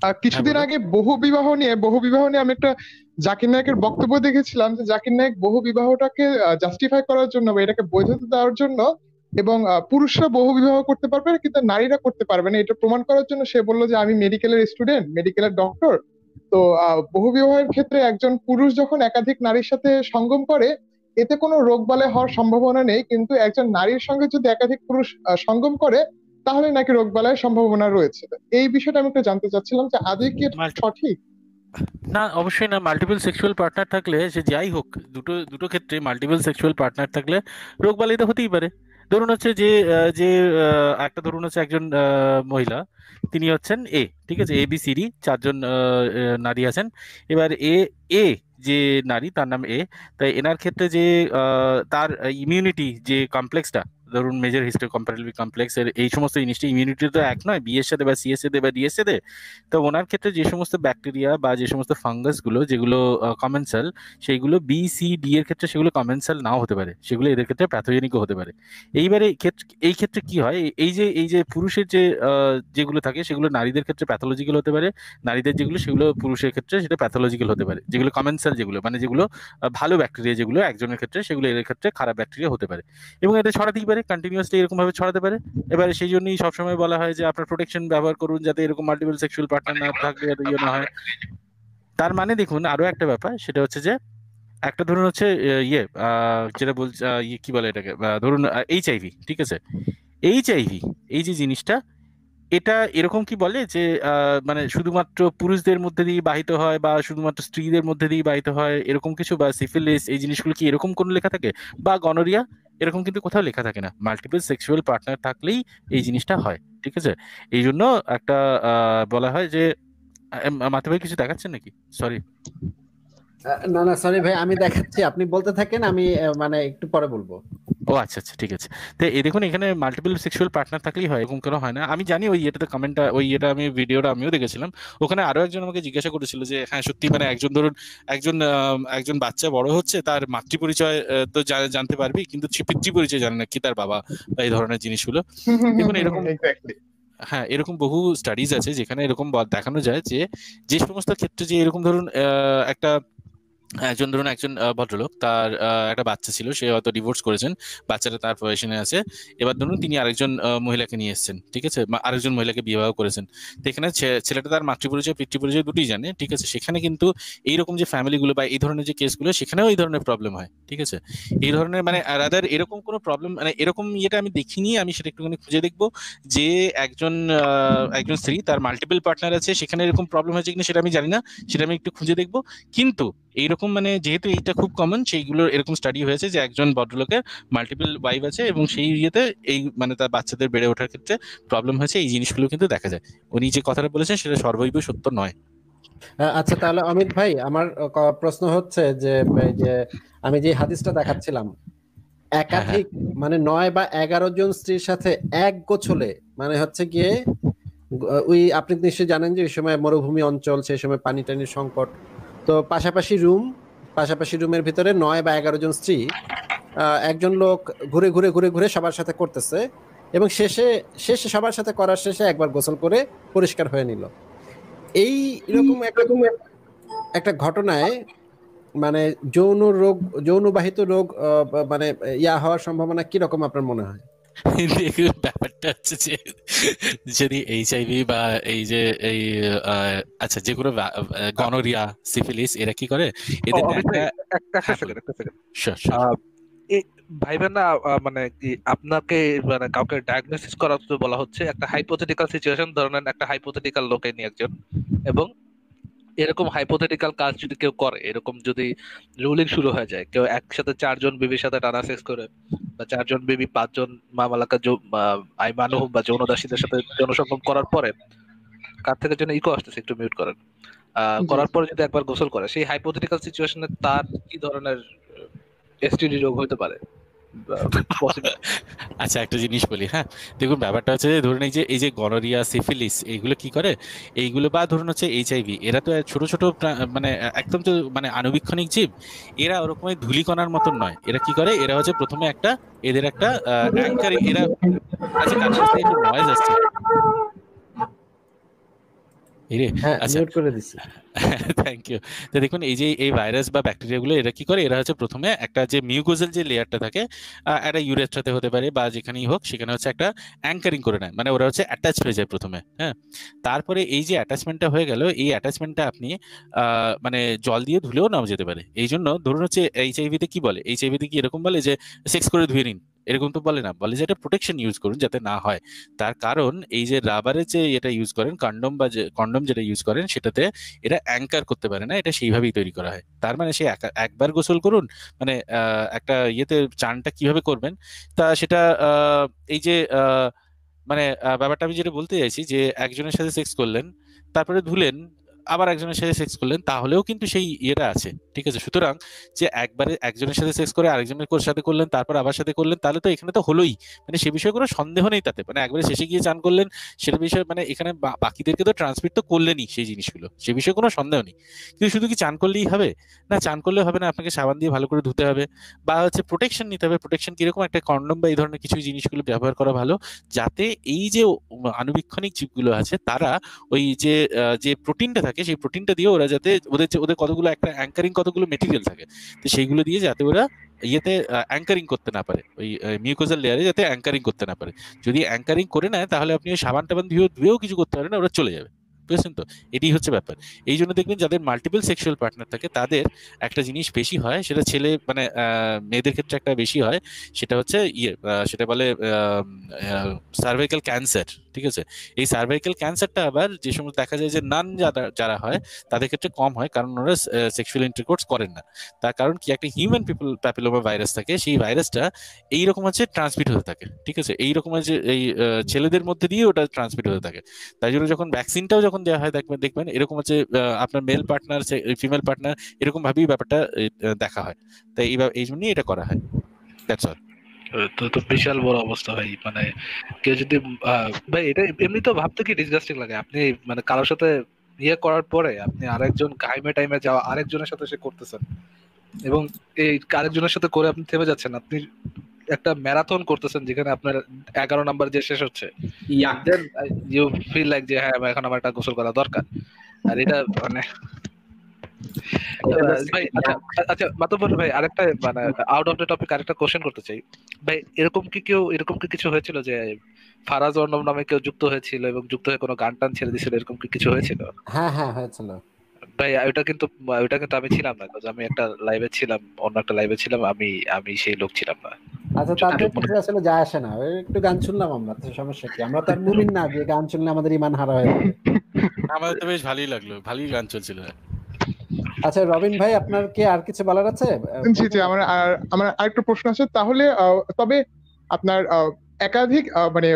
হ্যাঁ কিছুদিন বলুন। আগে বহু বিবাহ নিয়ে আমি একটা জাকির নায়কের বক্তব্য দেখেছিলাম যে জাকির নায়ক বহু বিবাহটাকে জাস্টিফাই করার জন্য বা এটাকে বৈধতা দেওয়ার জন্য এবং পুরুষরা বহু বিবাহ করতে পারবে কিন্তু নারীরা করতে পারবে না এটা প্রমাণ করার জন্য সে বললো যে আমি মেডিকেলের স্টুডেন্ট, মেডিকেলের ডক্টর। তো বহু বিবাহের ক্ষেত্রে একজন পুরুষ যখন একাধিক নারীর সাথে সঙ্গম করে এতে কোনো রোগ বালাই হওয়ার সম্ভাবনা নেই, কিন্তু একজন নারীর সঙ্গে যদি একাধিক পুরুষ সঙ্গম করে তাহলে নাকি রোগ বালাইয়ের সম্ভাবনা রয়েছে। তো এই বিষয়টা আমি একটু জানতে চাচ্ছিলাম যে আদৌ কি এটা মাল্টি সঠিক? না, অবশ্যই না। মাল্টিপল সেক্সুয়াল পার্টনার থাকলে, সে যাই হোক, দুটো দুটো ক্ষেত্রে মাল্টিপল সেক্সুয়াল পার্টনার থাকলে রোগ বালাই তো হতেই পারে। ধরুন হচ্ছে একটা ধরুন হচ্ছে একজন মহিলা, তিনি হচ্ছেন এ, ঠিক আছে, ABCD চারজন নারী আছেন। এবার এ যে নারী, তার নাম এ। তাই এনার ক্ষেত্রে যে তার ইমিউনিটি যে কমপ্লেক্সটা, ধরুন মেজর হিস্ট্রি কম্পারেটিভ কমপ্লেক্স এর এই সমস্ত জিনিসটা, ইমিউনিটি তো এক নয়, বি এর সাথে বা সি এর সাথে বা ডি এর সাথে। তো ওনার ক্ষেত্রে যে সমস্ত ব্যাকটেরিয়া বা যে সমস্ত ফাঙ্গাসগুলো যেগুলো কমেন্সাল, সেইগুলো BCD এর ক্ষেত্রে সেগুলো কমেন্সাল নাও হতে পারে, সেগুলো এদের ক্ষেত্রে প্যাথোজেনিকও হতে পারে। এইবারে এই ক্ষেত্রে কি হয়, এই যে পুরুষের যে যেগুলো থাকে সেগুলো নারীদের ক্ষেত্রে প্যাথোলজিক্যাল হতে পারে, নারীদের যেগুলো সেগুলো পুরুষের ক্ষেত্রে সেটা প্যাথোলজিক্যাল হতে পারে। যেগুলো কমেন্সাল, যেগুলো মানে যেগুলো ভালো ব্যাকটেরিয়া, যেগুলো একজনের ক্ষেত্রে সেগুলো এদের ক্ষেত্রে খারাপ ব্যাকটেরিয়া হতে পারে। এবং এটা ছড়াতেই পারে, কন্টিনিউয়াসলি এরকম ভাবে ছড়াতে পারে। এবারে সেই জন্যই সবসময় বলা হয় যে আপনার প্রোটেকশন ব্যবহার করুন, যাতে এরকম মাল্টিপল সেক্সুয়াল পার্টনার না থাকলে যাতে ইয়ে না হয়। তার মানে দেখুন আরো একটা ব্যাপার, সেটা হচ্ছে যে একটা ধরুন হচ্ছে যেটা বলছে কি বলে এটাকে, ধরুন HIV, ঠিক আছে। HIV, এই যে জিনিসটা, এটা এরকম কি বলে যে মানে শুধুমাত্র পুরুষদের মধ্যে দিয়ে বাহিত হয় বা শুধুমাত্র স্ত্রীদের মধ্যে দিয়ে বাহিত হয়, এরকম কিছু, বা সিফিলিস, এই জিনিসগুলো কি এরকম কোনো লেখা থাকে? বা গনোরিয়া, এরকম কিন্তু কোথাও লেখা থাকে না। মাল্টিপল সেক্সুয়াল পার্টনার থাকলেই এই জিনিসটা হয়, ঠিক আছে। এই জন্য একটা বলা হয় যে মাথা ভাই কিছু দেখাচ্ছেন নাকি? সরি। না না, সরি ভাই, আমি দেখাচ্ছি, আপনি বলতে থাকেন, আমি মানে একটু পরে বলবো। ও আচ্ছা আচ্ছা, ঠিক আছে। তো এই দেখুন, এখানে মাল্টিপল সেক্সুয়াল পার্টনার থাকলেই হয়, এরকম কোনো হয় না। আমি জানি, ওই এটাতে কমেন্টটা, ওই এটা আমি ভিডিওটা আমিও দেখেছিলাম। ওখানে আরো একজন আমাকে জিজ্ঞাসা করেছিল যে হ্যাঁ সত্যি, মানে একজন ধরুন একজন বাচ্চা বড় হচ্ছে, তার মাতৃ পরিচয় তো জানতে পারবি, কিন্তু সে পিতৃ পরিচয় জানে না, কি তার বাবা বা এই ধরনের জিনিসগুলো। হুম হুম হুম দেখুন হুম, এরকম, এক্স্যাক্টলি। হ্যাঁ এরকম বহু স্টাডিজ আছে যেখানে এরকম দেখানো যায় যে যে সমস্ত ক্ষেত্রে যে এরকম ধরুন একটা একজন ভদ্রলোক, তার একটা বাচ্চা ছিল, সে হয়তো ডিভোর্স করেছেন, বাচ্চাটা তার পজিশনে আছে। এবার ধরুন তিনি আরেকজন মহিলাকে নিয়ে এসেছেন, ঠিক আছে, আরেকজন মহিলাকে বিবাহ করেছেন। তো এখানে ছেলেটা তার মাতৃপরিচয় পিতৃপরিচয় দুটোই জানে, ঠিক আছে। সেখানে কিন্তু এইরকম যে ফ্যামিলিগুলো বা এই ধরনের যে কেসগুলো, সেখানেও এই ধরনের প্রবলেম হয়, ঠিক আছে। এই ধরনের মানে রাদার এরকম কোনো প্রবলেম, মানে এরকম ইয়েটা আমি দেখিনি। আমি সেটা একটুখানি খুঁজে দেখবো যে একজন স্ত্রী, তার মাল্টিপল পার্টনার আছে, সেখানে এরকম প্রবলেম হয়েছে কিনা সেটা আমি জানি না, সেটা আমি একটু খুঁজে দেখবো। কিন্তু এইরকম মানে যেহেতু এইটা খুব কমন, সেইগুলো এরকম স্টাডি হয়েছে যে একজন ভদ্রলোকের মাল্টিপল ওয়াইফ আছে এবং সেই ইয়েতে এই মানে তার বাচ্চাদের বেড়ে ওঠার ক্ষেত্রে প্রবলেম হয়েছে, এই জিনিসগুলো কিন্তু দেখা যায়। উনি যে কথাটা বলেছেন সেটা সর্বৈব সত্য নয়। আচ্ছা, তাহলে অমিত ভাই, আমার প্রশ্ন হচ্ছে যে এই যে আমি যে হাদিসটা দেখাচ্ছিলাম, হ্যাঁ হ্যাঁ। একাধিক মানে 9 বা 11 জন স্ত্রীর সাথে এক গোছলে, মানে হচ্ছে গিয়ে ওই আপনি নিশ্চয়ই জানেন যে ওই সময় মরুভূমি অঞ্চল, সেই সময় পানি টানির সংকট। তো পাশাপাশি রুমের ভিতরে 9 বা 11 জন স্ত্রী, একজন লোক ঘুরে ঘুরে ঘুরে ঘুরে সবার সাথে করতেছে, এবং শেষে শেষে সবার সাথে করার শেষে একবার গোসল করে পরিষ্কার হয়ে নিল। এই এরকম একটা ঘটনায় মানে যৌনবাহিত রোগ মানে ইয়া হওয়ার সম্ভাবনা কিরকম আপনার মনে হয়? দেখুন ব্যাপারটা হচ্ছে যে যদি HIV বা এই যে এই আচ্ছা যে কোনো গনোরিয়া, সিফিলিস, এরা কি করে, ও এদের না অমিত একটা। ভাই, একটা হ্যাঁ সেকেন্ড, বলুন। একটা সেকেন্ড। Sure sure. ভাইবেন না, মানে কি আপনাকে, মানে কাউকে ডায়াগনোসিস করার তো বলা হচ্ছে একটা হাইপোথেটিক্যাল সিচুয়েশন, ধরেন একটা হাইপোথেটিক্যাল লোকে নিয়ে একজন, এবং এরকম হাইপোথেটিক্যাল কাজ যদি কেউ করে, এরকম যদি রুলিং শুরু হয়ে যায়, কেউ একসাথে 4 জন বিবির সাথে টানা সেক্স করে, বা 4 জন বিবি 5 জন মামালাকা আইমানুহ বা যৌনদাসীদের সাথে যৌনসঙ্গম করার পরে, কার থেকে যেন ইকো আসতেছে, একটু মিউট করেন। জি। করার পরে যদি একবার গোসল করে, সেই হাইপোথেটিক্যাল সিচুয়েশনে তার কি ধরনের এসটিডি রোগ হতে পারে পসিবল? আচ্ছা একটা জিনিস বলি, হ্যাঁ। দেখুন ব্যাপারটা হচ্ছে যে ধরুন এই যে গনোরিয়া, সিফিলিস, এইগুলো কি করে, এইগুলো বা ধরুন হচ্ছে HIV, এরা তো ছোট ছোট মানে একদম তো মানে আণুবীক্ষণিক জীব। এরা ওরকমই ধূলিকণার মতন নয়। এরা কি করে, এরা হচ্ছে প্রথমে এদের একটা অ্যাঙ্কার এরা। আচ্ছা কার কাছ থেকে একটু নয়েজ আসছে? এরে হ্যাঁ, আচ্ছা, মিউট করে দিছি। Thank you. তো দেখুন এই যে এই ভাইরাস বা ব্যাকটেরিয়াগুলো এরা কি করে, এরা হচ্ছে প্রথমে একটা যে মিউকোজাল যে লেয়ারটা থাকে, একটা ইউরেথ্রাতে হতে পারে বা যেখানেই হোক, সেখানে হচ্ছে একটা অ্যাঙ্কারিং করে নেয়, মানে ওরা হচ্ছে অ্যাটাচ হয়ে যায় প্রথমে। হ্যাঁ, তারপরে এই যে অ্যাটাচমেন্টটা হয়ে গেল, এই অ্যাটাচমেন্টটা আপনি মানে জল দিয়ে ধুলেও নাও যেতে পারে। এই জন্য ধরুন হচ্ছে এইচআইভিতে কি বলে, এইচআইভিতে কি এরকম বলে যে সেক্স করে ধুয়ে নিন, এরকম তো বলে না, বলে যে এটা প্রোটেকশন ইউজ করুন যাতে না হয়। তার কারণ এই যে রাবারের যে এটা ইউজ করেন, কন্ডম বা যে কন্ডম যেটা ইউজ করেন, সেটাতে এটা অ্যাঙ্কার করতে পারে না, এটা সেইভাবেই তৈরি করা হয়। তার মানে সে একবার গোসল করুন, মানে একটা ইয়েতে চানটা কিভাবে করবেন, তা সেটা এই যে মানে ব্যাপারটা আমি যেটা বলতে চাইছি যে একজনের সাথে সেক্স করলেন, তারপরে ধুলেন, আবার একজনের সাথে সেক্স করলেন, তাহলেও কিন্তু সেই ইয়েটা আছে। ঠিক আছে, সুতরাং যে একবারে একজনের সাথে সেক্স করে আরেকজনের সাথে করলেন, তারপর আবার সাথে করলেন, তাহলে তো এখানে তো হলোই, মানে সে বিষয়ে কোনো সন্দেহ নেই তাতে, মানে একবারে শেষে গিয়ে চান করলেন সেটা বিষয়ে, মানে এখানে বাকিদেরকে তো ট্রান্সমিট তো করলেনই সেই জিনিসগুলো, সে বিষয়ে কোনো সন্দেহ নেই। কিন্তু শুধু কি চান করলেই হবে? না, চান করলে হবে না, আপনাকে সাবান দিয়ে ভালো করে ধুতে হবে, বা হচ্ছে প্রোটেকশন নিতে হবে। প্রোটেকশন কিরকম, একটা কন্ডম বা এই ধরনের কিছু জিনিসগুলো ব্যবহার করা ভালো, যাতে এই যে আণুবীক্ষণিক জীবগুলো আছে তারা ওই যে যে প্রোটিনটা থাকে, সেই প্রোটিনটা দিয়ে ওরা যাতে ওদের কতগুলো একটা অ্যাঙ্কারিং কতগুলো মেটেরিয়াল থাকে, তো সেইগুলো দিয়ে যাতে ওরা ইয়েতে অ্যাঙ্কারিং করতে না পারে, ওই মিউকোজাল লেয়ারে যাতে অ্যাঙ্কারিং করতে না পারে। যদি অ্যাঙ্কারিং করে নেয় তাহলে আপনি ওই সাবান টাবান ধুয়েও কিছু করতে পারেন না, ওরা চলে যাবে। বুঝছেন তো? এটাই হচ্ছে ব্যাপার। এই জন্য দেখবেন যাদের মাল্টিপল সেক্সুয়াল পার্টনার থাকে তাদের একটা জিনিস বেশি হয়, সেটা ছেলে মানে মেয়েদের ক্ষেত্রে একটা বেশি হয়, সেটা হচ্ছে সেটা বলে সার্ভাইকাল ক্যান্সার। ঠিক আছে, এই সার্ভাইকাল ক্যান্সারটা আবার যে সময় দেখা যায় যে নান যারা যারা হয় তাদের ক্ষেত্রে কম হয়, কারণ ওরা সেক্সুয়াল ইন্টারকোর্স করেন না। তার কারণ কি, একটা হিউম্যান প্যাপিলোমা ভাইরাস থাকে, সেই ভাইরাসটা এইরকম হচ্ছে ট্রান্সমিট হতে থাকে। ঠিক আছে, এইরকম হচ্ছে এই ছেলেদের মধ্যে দিয়ে ওটা ট্রান্সমিট হতে থাকে। তাই জন্য যখন ভ্যাকসিনটাও যখন দেওয়া হয়, দেখবেন দেখবেন এরকম হচ্ছে আপনার মেল পার্টনার ফিমেল পার্টনার এরকম ভাবেই ব্যাপারটা দেখা হয়। তাই এই জন্যই এটা করা হয়। That's all. তো তো বিশাল বড় অবস্থা ভাই, মানে কেউ যদি ভাই এটা এমনি তো ভাবতে কি ডিসগাস্টিং লাগে, আপনি মানে কারোর সাথে ইয়ে করার পরে আপনি আরেকজন গাইমে টাইমে যাওয়া আরেকজনের সাথে সে করতেছেন, এবং এই আরেকজনের সাথে করে আপনি থেমে যাচ্ছেন, আপনি একটা ম্যারাথন করতেছেন যেখানে আপনার 11 নাম্বার যে শেষ হচ্ছে, ইয়াক। দেন ইউ ফিল লাইক যে হ্যাঁ এখন আমার একটা গোসল করা দরকার। আর এটা মানে ভাই আচ্ছা আচ্ছা মাতব্বর ভাই, আরেকটা মানে আউট অফ দ্য টপিক আরেকটা কোশ্চেন করতে চাই ভাই। এরকম কি কিছু হয়েছিল যে ফারাজ অর্ণব নামে কেউ যুক্ত হয়েছিল এবং যুক্ত হয়ে কোনো গান টান ছেড়ে দিয়েছিল, এরকম কি কিছু হয়েছিল? হ্যাঁ হ্যাঁ, হয়েছিল। ভাই ওটা কিন্তু আমি ছিলাম না, কারণ আমি একটা লাইভে ছিলাম, অন্য একটা লাইভে ছিলাম, আমি সেই লোক ছিলাম না। আচ্ছা, তাতে কিছু আসলে যায় আসে না, ওই একটু গান শুনলাম আমরা, তো সমস্যা কি? আমরা তো আর মুমিন না যে গান শুনলে আমাদের ইমান হারা হয়ে যাবে। আমাদের তো বেশ ভালোই লাগলো, ভালোই গান চলছিল। আচ্ছা রবিন ভাই, আপনার কি আর কিছু বলার আছে? জি জি, আমার আরেকটা প্রশ্ন আছে তাহলে। তবে আপনার একাধিক মানে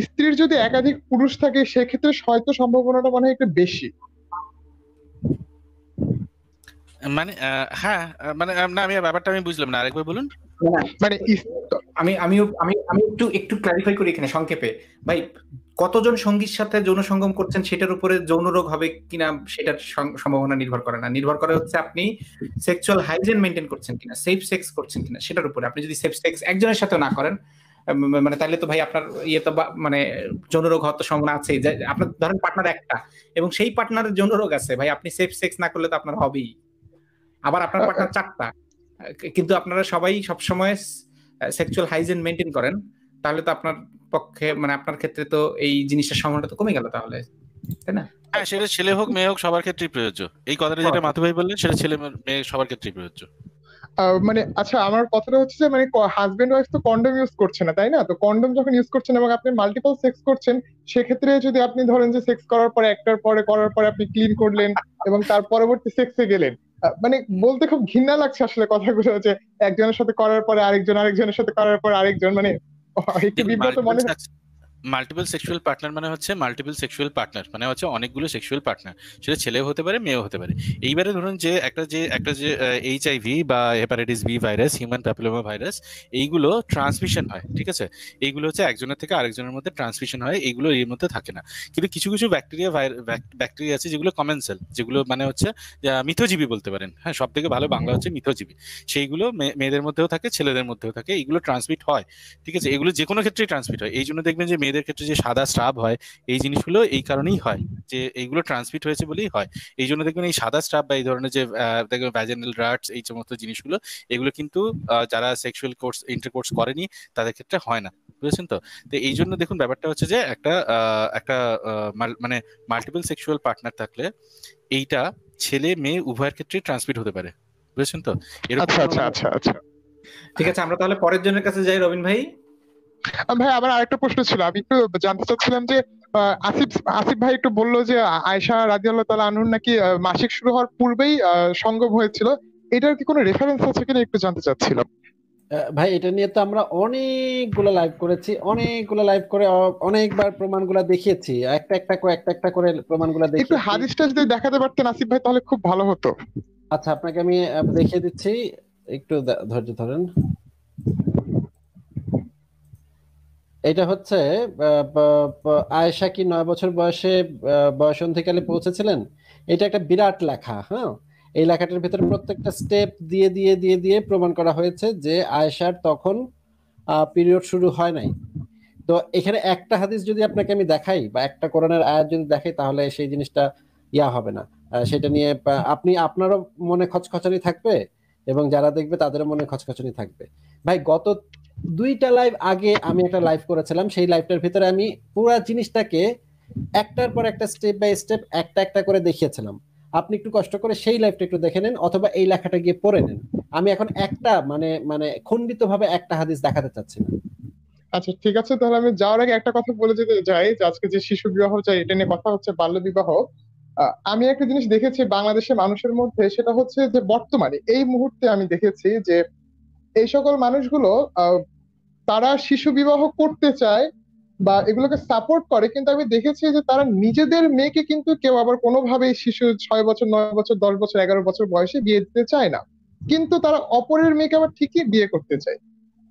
স্ত্রীর যদি একাধিক পুরুষ থাকে সেক্ষেত্রে হয়তো সম্ভাবনাটা মনে হয় একটু বেশি। মানে হ্যাঁ, মানে না, আমি ব্যাপারটা আমি বুঝলাম না, আরেকবার বলুন। মানে আমি একটু একটু ক্লারিফাই করি এখানে সংক্ষেপে ভাই। কতজন সঙ্গীর সাথে যৌন সঙ্গম করছেন সেটার উপরে যৌন রোগ হবে কিনা সেটার সম্ভাবনা নির্ভর করে না, নির্ভর করে হচ্ছে আপনি সেক্সুয়াল হাইজিন মেনটেন করছেন কিনা, সেফ সেক্স করছেন কিনা সেটার উপরে। আপনি যদি সেফ সেক্স একজনের সাথে না করেন মানে তাহলে তো ভাই আপনার ইয়ে তো মানে যৌন রোগ হওয়ার তো সম্ভাবনা আছেই। আপনার ধরেন পার্টনার একটা এবং সেই পার্টনারের যৌন রোগ আছে ভাই, আপনি সেফ সেক্স না করলে তো আপনার হবেই। আবার আপনার পার্টনার চারটা, কিন্তু আপনারা সবাই সবসময় সেক্সুয়াল হাইজিন মেনটেন করেন, তাহলে তো আপনার পক্ষে মানে আপনার ক্ষেত্রে তো এই জিনিসটার সম্ভাবনা তো কমে গেল তাহলে, তাই না? হ্যাঁ, সেটা ছেলে হোক মেয়ে হোক সবার ক্ষেত্রেই প্রযোজ্য। এই কথাটা যেটা মাথু ভাই বললেন সেটা ছেলে মেয়ে সবার ক্ষেত্রেই প্রযোজ্য। মানে আচ্ছা, আমার কথাটা হচ্ছে যে মানে হাজবেন্ড ওয়াইফ তো কন্ডম ইউজ করছে না, তাই না? তো কন্ডম যখন ইউজ করছেন এবং আপনি মাল্টিপল সেক্স করছেন, সেক্ষেত্রে যদি আপনি ধরেন যে সেক্স করার পরে একটার পরে করার পরে আপনি ক্লিন করলেন এবং তার পরবর্তী সেক্সে গেলেন, মানে বলতে খুব ঘৃণা লাগছে আসলে কথাগুলো, যে একজনের সাথে করার পরে আরেকজনের সাথে করার পরে আরেকজন, মানে একটু বিব্রত মনে হয়। মাল্টিপল সেক্সুয়াল পার্টনার মানে হচ্ছে মাল্টিপল সেক্সুয়াল পার্টনার মানে হচ্ছে অনেকগুলো সেক্সুয়াল পার্টনার, সেটা ছেলেও হতে পারে মেয়েও হতে পারে। এইবারে ধরুন যে একটা যে এইচআইভি বা hepatitis B virus, human papilloma virus, এইগুলো ট্রান্সমিশন হয়। ঠিক আছে, এইগুলো হচ্ছে একজনের থেকে আরেকজনের মধ্যে ট্রান্সমিশন হয়, এইগুলো এর মধ্যে থাকে না। কিন্তু কিছু কিছু ব্যাকটেরিয়া আছে যেগুলো কমেন্সাল, যেগুলো মানে হচ্ছে মিথজীবী বলতে পারেন। হ্যাঁ, সব থেকে ভালো বাংলা হচ্ছে মিথজীবী। সেইগুলো মেয়েদের মধ্যেও থাকে ছেলেদের মধ্যেও থাকে, এইগুলো ট্রান্সমিট হয়। ঠিক আছে, এগুলো যে কোনো ক্ষেত্রেই ট্রান্সমিট হয়। এই জন্য দেখবেন যে মেয়েদের মেয়েদের ক্ষেত্রে যে সাদা স্রাব হয়, এই জিনিসগুলো এই কারণেই হয়, যে এইগুলো ট্রান্সমিট হয়েছে বলেই হয়। এই জন্য দেখবেন এই সাদা স্রাব বা এই ধরনের যে দেখবেন ভ্যাজিনাল রাটস, এই সমস্ত জিনিসগুলো, এগুলো কিন্তু যারা সেক্সুয়াল ইন্টারকোর্স করেনি তাদের ক্ষেত্রে হয় না, বুঝেছেন তো? তো এই জন্য দেখুন ব্যাপারটা হচ্ছে যে একটা মানে মাল্টিপল সেক্সুয়াল পার্টনার থাকলে এইটা ছেলে মেয়ে উভয়ের ক্ষেত্রেই ট্রান্সমিট হতে পারে, বুঝেছেন তো? এরকম আচ্ছা আচ্ছা আচ্ছা আচ্ছা। ঠিক আছে, আমরা তাহলে পরের জনের কাছে যাই, রবিন ভাই। ভাই আমার আরেকটা প্রশ্ন ছিল, আমি একটু জানতে চাচ্ছিলাম যে আসিফ আসিফ ভাই একটু বললো যে আয়েশা রাদিয়াল্লাহু তাআলা আনহুর নাকি মাসিক শুরু হওয়ার পূর্বেই সঙ্গম হয়েছিল, এটার কি কোনো রেফারেন্স আছে কিনা একটু জানতে চাচ্ছিলাম। ভাই এটা নিয়ে তো আমরা অনেকগুলো লাইভ করেছি, অনেকগুলো লাইভ করে অনেকবার প্রমাণগুলো দেখিয়েছি, একটা একটা করে প্রমাণগুলো একটু দেখিয়েছি। হাদিসটা যদি দেখাতে পারতেন আসিফ ভাই তাহলে খুব ভালো হতো। আচ্ছা, আপনাকে আমি দেখিয়ে দিচ্ছি, একটু ধৈর্য ধরেন। এটা হচ্ছে আয়েশা কি 9 বছর বয়সে বয়সন্ধিকালে পৌঁছেছিলেন, এটা একটা বিরাট লেখা। হ্যাঁ, এই লেখাটার ভিতরে প্রত্যেকটা স্টেপ দিয়ে দিয়ে দিয়ে দিয়ে প্রমাণ করা হয়েছে যে আয়েশার তখন পিরিয়ড শুরু হয় নাই। তো এখানে একটা হাদিস যদি আপনাকে আমি দেখাই বা একটা কোরআনের আয়াত যদি দেখাই, তাহলে সেই জিনিসটা হবে না। সেটা নিয়ে আপনারও মনে খচখচানি থাকবে এবং যারা দেখবে তাদেরও মনে খচখচানি থাকবে। ভাই গত 2টা লাইভ আগে আমি একটা লাইভ করেছিলাম, সেই লাইভটার ভিতরে আমি পুরো জিনিসটাকে একটার পর একটা স্টেপ বাই স্টেপ একটা একটা করে দেখিয়েছিলাম। আপনি একটু কষ্ট করে সেই লাইভটা একটু দেখে নেন, অথবা এই লেখাটা গিয়ে পড়ে নেন। আমি এখন একটা মানে খণ্ডিত ভাবে একটা হাদিস দেখাতে চাচ্ছি না। আচ্ছা ঠিক আছে, তাহলে আমি যাওয়ার আগে একটা কথা বলে যেতে চাই যে আজকে যে শিশু বিবাহ চাই এটা নিয়ে কথা হচ্ছে, বাল্য বিবাহ। আমি একটা জিনিস দেখেছি বাংলাদেশের মানুষের মধ্যে, সেটা হচ্ছে যে বর্তমানে এই মুহূর্তে আমি দেখেছি যে এই সকল মানুষগুলো তারা শিশু বিবাহ করতে চায় বা এগুলোকে সাপোর্ট করে, কিন্তু আমি দেখেছি যে তারা নিজেদের মেয়েকে কিন্তু কেউ আবার কোনোভাবেই শিশু 6 বছর 9 বছর 10 বছর 11 বছর বয়সে বিয়ে দিতে চায় না, কিন্তু তারা অপরের মেয়েকে আবার ঠিকই বিয়ে করতে চায়।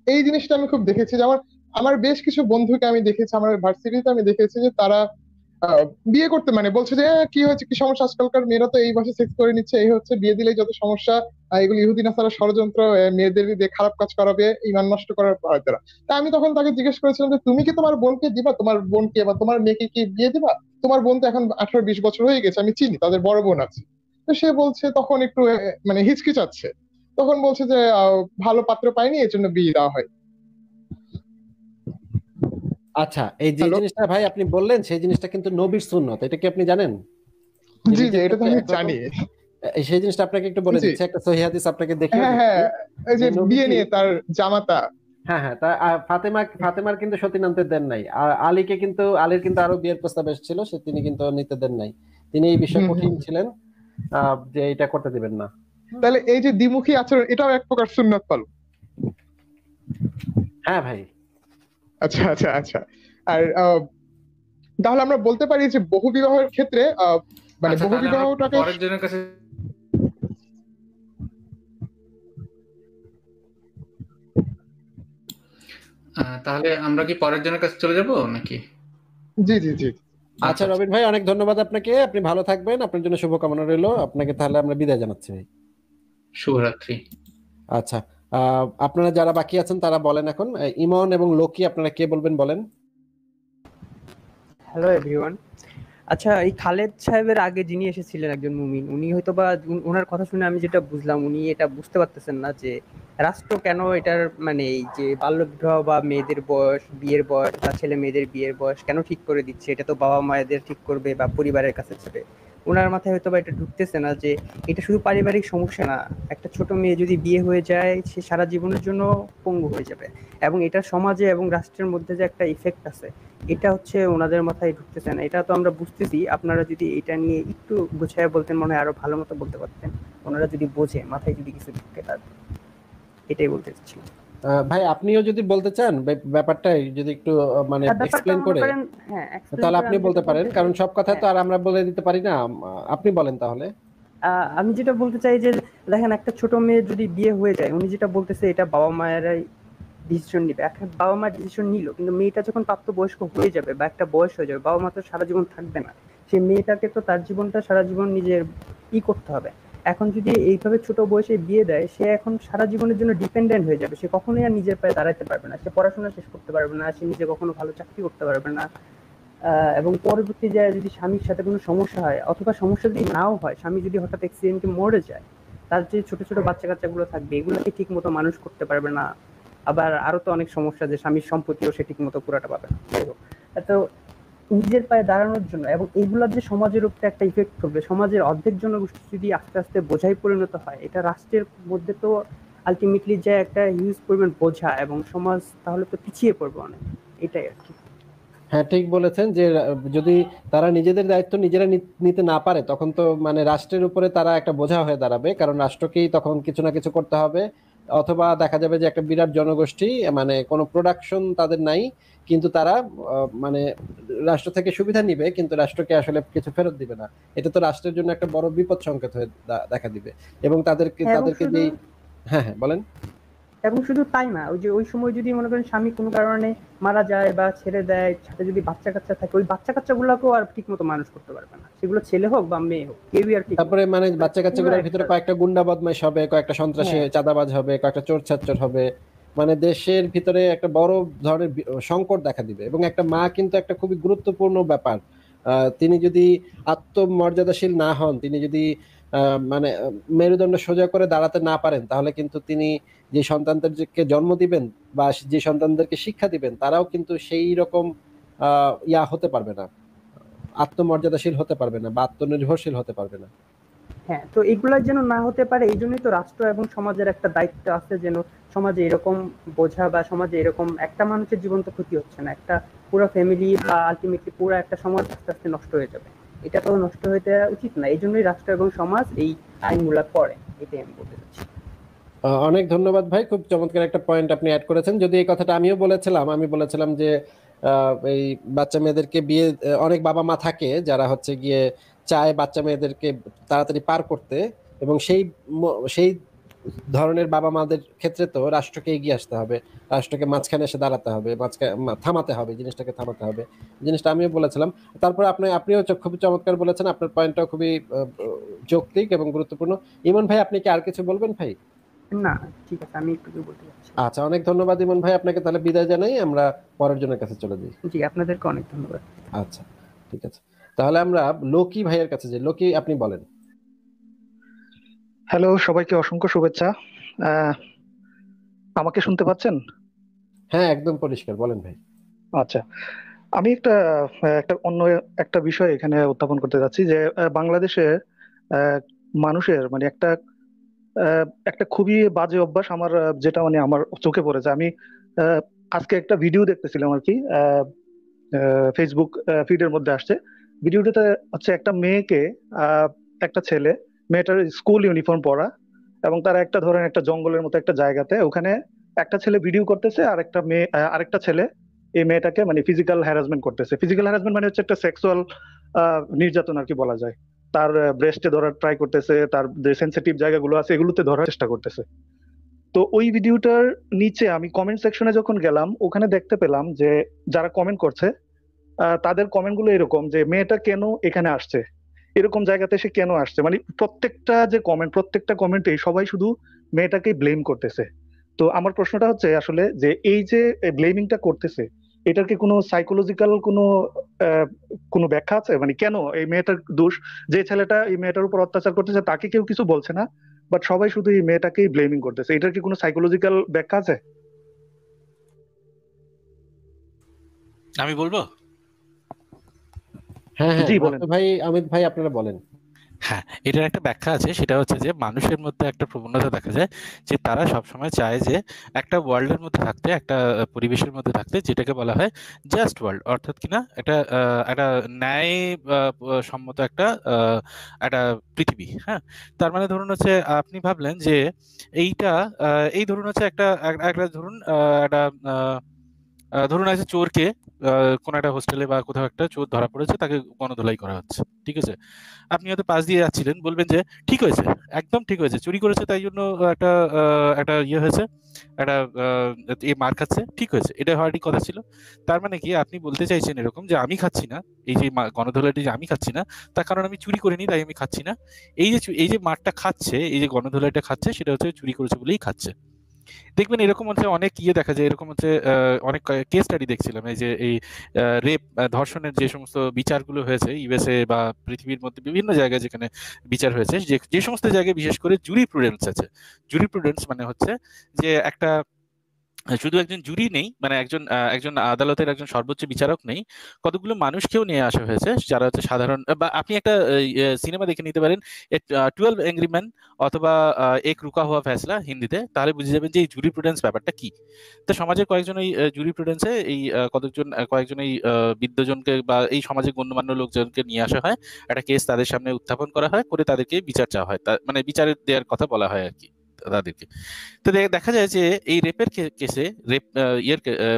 এই জিনিসটা আমি খুব দেখেছি যে আমার আমার বেশ কিছু বন্ধুকে আমি দেখেছি, আমার ভার্সিটিতে আমি দেখেছি যে তারা বিয়ে করতে মানে বলছে যে কি হয়েছে, কি সমস্যা, আজকালকার মেয়েরা তো এই বয়সে সেক্স করে নিচ্ছে, এই হচ্ছে, বিয়ে দিলেই যত সমস্যা, এগুলো ইহুদি নাসারা ষড়যন্ত্র, মেয়েদের দিয়ে খারাপ কাজ করাবে, ইমান নষ্ট করার তারা। তা আমি তখন তাকে জিজ্ঞেস করেছিলাম যে তুমি কি তোমার বোনকে দিবা, তোমার বোনকে বা তোমার মেয়েকে কি বিয়ে দিবা? তোমার বোন তো এখন 18-20 বছর হয়ে গেছে, আমি চিনি, তাদের বড় বোন আছে। তো সে বলছে তখন একটু মানে হিচকিচাচ্ছে, তখন বলছে যে ভালো পাত্র পাইনি এই জন্য বিয়ে দেওয়া হয়। আচ্ছা, এই যে হ্যালো। জিনিসটা ভাই আপনি বললেন, সেই জিনিসটা কিন্তু নবীর সুন্নত, এটা কি আপনি জানেন? জি জি, এটা তো আমি জানি। সেই জিনিসটা আপনাকে একটু বলে জি। দিচ্ছি, একটা সহিহ হাদিস আপনাকে দেখিয়ে হ্যাঁ দিচ্ছি। হ্যাঁ, এই যে যে বিয়ে নবীজি, নিয়ে তার জামাতা। হ্যাঁ হ্যাঁ, তা ফাতেমার কিন্তু সতী নামতে দেন নাই, আর আলীর কিন্তু আরো বিয়ের প্রস্তাব এসেছিল, তিনি কিন্তু নিতে দেন নাই। তিনি এই বিষয়ে হুম কঠিন হুম। ছিলেন, যে এটা করতে দিবেন না। তাহলে এই যে দ্বিমুখী আচরণ, এটাও এক প্রকার সুন্নাত পালন। হ্যাঁ ভাই। আচ্ছা আচ্ছা আচ্ছা। আর তাহলে আমরা বলতে পারি যে বহু বিবাহের ক্ষেত্রে মানে আচ্ছা, বহু তাহলে আমরা বিবাহটাকে পরের জনের কাছে তাহলে আমরা কি পরের জনের কাছে চলে যাব নাকি? জি জি জি। আচ্ছা আচ্ছা, রবিন ভাই, অনেক ধন্যবাদ আপনাকে, আপনি ভালো থাকবেন, আপনার জন্য শুভকামনা রইলো। আপনাকে তাহলে আমরা বিদায় জানাচ্ছি ভাই। শুভরাত্রি। আচ্ছা, আপনারা যারা বাকি আছেন তারা বলেন এখন। ইমন এবং লোকি, আপনারা কে বলবেন বলেন। Hello everyone. আচ্ছা, এই খালেদ সাহেবের আগে যিনি এসেছিলেন একজন মুমিন, উনি হয়তো বা ওনার কথা শুনে আমি যেটা বুঝলাম, উনি এটা বুঝতে পারতেছেন না যে রাষ্ট্র কেন এটার মানে এই যে বাল্য বিবাহ বা মেয়েদের বয়স, বিয়ের বয়স বা ছেলে মেয়েদের বিয়ের বয়স কেন ঠিক করে দিচ্ছে, এটা তো বাবা মায়েদের ঠিক করবে বা পরিবারের কাছে ছেড়ে। ওনার মাথায় হয়তো বা এটা ঢুকতেছে না যে এটা শুধু পারিবারিক সমস্যা না, একটা ছোট মেয়ে যদি বিয়ে হয়ে যায় সে সারা জীবনের জন্য পঙ্গু হয়ে যাবে, এবং এটা সমাজে এবং রাষ্ট্রের মধ্যে যে একটা ইফেক্ট আছে, এটা হচ্ছে ওনাদের মাথায় ঢুকতেছে না। এটা তো আমরা বুঝতেছি, আপনারা যদি এটা নিয়ে একটু গুছায় বলতেন মনে হয় আরো ভালো মতো বলতে পারতেন, ওনারা যদি বোঝে, মাথায় যদি কিছু ঢুকে, তার এটাই বলতে চাচ্ছি। ভাই আপনিও যদি বলতে চান ব্যাপারটা যদি একটু মানে এক্সপ্লেন করে, তাহলে আপনি বলতে পারেন, কারণ সব কথা তো আর আমরা বলে দিতে পারি না। আপনি বলেন তাহলে। আমি যেটা বলতে চাই যে দেখেন, একটা ছোট মেয়ে যদি বিয়ে হয়ে যায়, উনি যেটা বলতেছে এটা বাবা মায়েরাই ডিসিশন নিবে। একটা বাবা মা ডিসিশন নিল, কিন্তু মেয়েটা যখন প্রাপ্তবয়স্ক হয়ে যাবে বা একটা বয়স হয়ে যাবে, বাবা মা তো সারা জীবন থাকবে না, সেই মেয়েটাকে তো তার জীবনটা সারা জীবন নিজের করতে হবে। এখন যদি এইভাবে ছোট বয়সে বিয়ে দেয়, সে এখন সারা জীবনের জন্য ডিপেন্ডেন্ট হয়ে যাবে। সে কখনোই আর নিজের পায়ে দাঁড়াতে পারবে না, সে পড়াশোনা শেষ করতে পারবে না, সে নিজে কখনো ভালো চাকরি করতে পারবে না। এবং পরবর্তী যায় যদি স্বামীর সাথে কোনো সমস্যা হয়, অথবা সমস্যা যদি নাও হয়, স্বামী যদি হঠাৎ অ্যাক্সিডেন্টে মরে যায়, তার যে ছোট ছোট বাচ্চা কাচ্চাগুলো থাকবে, এগুলোকে ঠিক মতো মানুষ করতে পারবে না। আবার আরো তো অনেক সমস্যা, যে স্বামীর সম্পত্তিও সে ঠিক মতো পুরাটা পাবে না। যাই হোক, তো নিজের পায়ে দাঁড়ানোর জন্য, এবং এইগুলার যে সমাজের উপরে একটা ইফেক্ট করবে, সমাজের অর্ধেক জনগোষ্ঠী যদি আস্তে আস্তে বোঝাই পরিণত হয়, এটা রাষ্ট্রের মধ্যে তো আলটিমেটলি যে একটা হিউজ পরিমাণ বোঝা, এবং সমাজ তাহলে তো পিছিয়ে পড়বে অনেক। এটাই আর কি। হ্যাঁ, ঠিক বলেছেন যে যদি তারা নিজেদের দায়িত্ব নিজেরা নিতে না পারে, তখন তো মানে রাষ্ট্রের উপরে তারা একটা বোঝা হয়ে দাঁড়াবে, কারণ রাষ্ট্রকেই তখন কিছু না কিছু করতে হবে। অথবা দেখা যাবে যে একটা বিরাট জনগোষ্ঠী, মানে কোনো প্রোডাকশন তাদের নাই, কিন্তু তারা মানে রাষ্ট্র থেকে সুবিধা নিবে, কিন্তু রাষ্ট্রকে আসলে কিছু ফেরত দিবে না। এটা তো রাষ্ট্রের জন্য একটা বড় বিপদ সংকেত হয়ে দেখা দিবে। এবং তাদেরকে এবং তাদেরকে শুধু যেই হ্যাঁ হ্যাঁ বলেন। এবং শুধু তাই না, ওই যে ওই সময় যদি মনে করেন স্বামী কোনো কারণে মারা যায় বা ছেড়ে দেয়, সাথে যদি বাচ্চা কাচ্চা থাকে, ওই বাচ্চা কাচ্চাগুলোকেও আর ঠিক মতো মানুষ করতে পারবে না, সেগুলো ছেলে হোক বা মেয়ে হোক, কেউই আর ঠিক তারপরে মানে বাচ্চা কাচ্চাগুলোর পুরো ভিতরে একটা কয়েকটা গুন্ডা বদমাইশ হবে, কয়েকটা সন্ত্রাসী হ্যাঁ চাঁদাবাজ হবে, কয়েকটা চোর ছাচ্চর হবে। মানে দেশের ভিতরে একটা বড় ধরনের সংকট দেখা দিবে। এবং একটা মা কিন্তু একটা খুবই গুরুত্বপূর্ণ ব্যাপার। তিনি যদি আত্মমর্যাদাশীল না হন, তিনি যদি মানে মেরুদণ্ড সোজা করে দাঁড়াতে না পারেন, তাহলে কিন্তু তিনি যে সন্তানদেরকে জন্ম দিবেন বা যে সন্তানদেরকে শিক্ষা দিবেন, তারাও কিন্তু সেই রকম হতে পারবে না, আত্মমর্যাদাশীল হতে পারবে না বা আত্মনির্ভরশীল হতে পারবে না। হ্যাঁ, তো এগুলা যেন না হতে পারে, এই জন্যই তো রাষ্ট্র এবং সমাজের একটা দায়িত্ব আছে, যেন সমাজে এরকম বোঝা বা সমাজে এরকম একটা মানুষের জীবন তো ক্ষতি হচ্ছে না, একটা পুরো ফ্যামিলি বা আলটিমেটলি পুরো একটা সমাজ আস্তে আস্তে নষ্ট হয়ে যাবে। এটা তো নষ্ট হতে উচিত না, এই জন্যই রাষ্ট্র এবং সমাজ এই আইনগুলা করে। এটাই আমি বলতে চাচ্ছি। অনেক ধন্যবাদ ভাই, খুব চমৎকার একটা পয়েন্ট আপনি অ্যাড করেছেন। যদি এই কথাটা আমিও বলেছিলাম, আমি বলেছিলাম যে এই বাচ্চা মেয়েদেরকে বিয়ে, অনেক বাবা মা থাকে যারা হচ্ছে গিয়ে চায় বাচ্চা মেয়েদেরকে তাড়াতাড়ি পার করতে, এবং সেই ধরনের বাবা মাদের ক্ষেত্রে তো রাষ্ট্রকে এগিয়ে আসতে হবে, রাষ্ট্রকে মাঝখানে এসে দাঁড়াতে হবে, থামাতে হবে, জিনিসটাকে থামাতে হবে। জিনিসটা আমিও বলেছিলাম। তারপর আপনিও খুবই চমৎকার বলেছেন, আপনার পয়েন্টটাও খুবই যৌক্তিক এবং গুরুত্বপূর্ণ। ইমন ভাই, আপনি কি আর কিছু বলবেন ভাই? না, ঠিক আছে, আমি একটু বলতে চাচ্ছি। আচ্ছা, অনেক ধন্যবাদ ইমন ভাই, আপনাকে তাহলে বিদায় জানাই, আমরা পরের জনের কাছে চলে যাই। জি, আপনাদেরকে অনেক ধন্যবাদ। আচ্ছা, ঠিক আছে। তাহলে আমরা লোকি ভাইয়ের কাছে যাই। লোকি, আপনি বলেন। হ্যালো, সবাইকে অসংখ্য শুভেচ্ছা। আহ, আমাকে শুনতে পাচ্ছেন? হ্যাঁ, একদম পরিষ্কার, বলেন ভাই। আচ্ছা, আমি একটা অন্য একটা বিষয় এখানে উত্থাপন করতে যাচ্ছি যে বাংলাদেশে আহ, মানুষের মানে একটা খুবই বাজে অভ্যাস আমার, যেটা মানে আমার চোখে পড়েছে। আমি আহ, আজকে একটা ভিডিও দেখতেছিলাম আর কি, ফেসবুক ফিডের মধ্যে আসছে। ভিডিওটাতে হচ্ছে একটা মেয়েকে, আহ, একটা ছেলে, মেয়েটার স্কুল ইউনিফর্ম পরা, এবং তারা একটা ধরেন একটা জঙ্গলের মতো একটা জায়গাতে, ওখানে একটা ছেলে ভিডিও করতেছে, আর একটা মেয়ে, আরেকটা ছেলে এই মেয়েটাকে মানে ফিজিক্যাল হ্যারাসমেন্ট করতেছে। ফিজিক্যাল হ্যারাসমেন্ট মানে হচ্ছে একটা সেক্সুয়াল নির্যাতন আর কি বলা যায়। তার ব্রেস্টে ধরার ট্রাই করতেছে, তার যে সেন্সিটিভ জায়গাগুলো আছে এগুলোতে ধরার চেষ্টা করতেছে। তো ওই ভিডিওটার নিচে আমি কমেন্ট সেকশনে যখন গেলাম, ওখানে দেখতে পেলাম যে যারা কমেন্ট করছে, তাদের কমেন্ট গুলো এরকম যে মেয়েটা কেন এখানে আসছে, এরকম জায়গাতে সে কেন আসছে, মানে প্রত্যেকটা কমেন্টে সবাই শুধু মেয়েটাকে ব্লেম করতেছে। তো আমার প্রশ্নটা হচ্ছে আসলে যে এই যে ব্লেমিংটা করতেছে, এটার কি কোনো সাইকোলজিক্যাল আহ, কোনো ব্যাখ্যা আছে? মানে কেন এই মেয়েটার দোষ? যে ছেলেটা এই মেয়েটার উপর অত্যাচার করতেছে তাকে কেউ কিছু বলছে না, বাট সবাই শুধু এই মেয়েটাকেই ব্লেমিং করতেছে। এটার কি কোনো সাইকোলজিক্যাল ব্যাখ্যা আছে? আমি বলবো। হ্যাঁ হ্যাঁ, জি বলেন। নাসর ভাই, অমিত ভাই, আপনারা বলেন। হ্যাঁ, এটার একটা ব্যাখ্যা আছে, সেটা হচ্ছে যে মানুষের মধ্যে একটা প্রবণতা দেখা যায় যে তারা সবসময় চায় যে একটা ওয়ার্ল্ডের মধ্যে থাকতে, একটা পরিবেশের মধ্যে থাকতে, যেটাকে বলা হয় জাস্ট ওয়ার্ল্ড, অর্থাৎ কিনা একটা ন্যায় সম্মত একটা পৃথিবী। হ্যাঁ, তার মানে ধরুন হচ্ছে আপনি ভাবলেন যে এইটা এই ধরুন হচ্ছে একটা একটা ধরুন একটা ধরুন আছে চোরকে কোন একটা হোস্টেলে বা কোথাও একটা চোর ধরা পড়েছে, তাকে গণধোলাই করা হচ্ছে, ঠিক আছে। আপনি হয়তো পাশ দিয়ে যাচ্ছিলেন, বলবেন যে ঠিক হয়েছে, একদম ঠিক হয়েছে, চুরি করেছে তাই জন্য একটা একটা ইয়ে হয়েছে, একটা এ মার খাচ্ছে, ঠিক হয়েছে, এটা হওয়ারই কথা ছিল। তার মানে কি আপনি বলতে চাইছেন এরকম যে আমি খাচ্ছি না, এই যে গণধোলাইটি যে আমি খাচ্ছি না, তার কারণ আমি চুরি করিনি তাই আমি খাচ্ছি না। এই যে মারটা খাচ্ছে, এই যে গণধোলাইটা খাচ্ছে, সেটা হচ্ছে চুরি করেছে বলেই খাচ্ছে। দেখবেন এরকম হচ্ছে অনেক ইয়ে দেখা যায়, এরকম হচ্ছে অনেক কেস স্টাডি দেখছিলাম, এই যে এই রেপ, ধর্ষণের যে সমস্ত বিচারগুলো হয়েছে ইউএসএ বা পৃথিবীর মধ্যে বিভিন্ন জায়গায় যেখানে বিচার হয়েছে, যে যে সমস্ত জায়গায় বিশেষ করে জুরি প্রুডেন্স আছে। জুরি প্রুডেন্স মানে হচ্ছে যে একটা শুধু একজন জুরি নেই, মানে একজন একজন আদালতের একজন সর্বোচ্চ বিচারক নেই, কতগুলো মানুষকেও নিয়ে আসা হয়েছে যারা হচ্ছে সাধারণ, বা আপনি একটা সিনেমা দেখে নিতে পারেন 12 অ্যাংরি ম্যান অথবা এক রুকা হুয়া ফ্যাসলা হিন্দিতে, তাহলে বুঝে যাবেন যে এই জুরি প্রুডেন্স ব্যাপারটা কি। তো সমাজের কয়েকজন এই জুরি প্রুডেন্সে এই কয়েকজন এই বিদ্বজনকে বা এই সমাজে গণ্যমান্য লোকজনকে নিয়ে আসা হয়, একটা কেস তাদের সামনে উত্থাপন করা হয়, করে তাদেরকে বিচার চাওয়া হয়, মানে বিচারের দেওয়ার কথা বলা হয় আর কি তাদেরকে। তো দেখা যায় যে এই রেপের কেসে, রেপ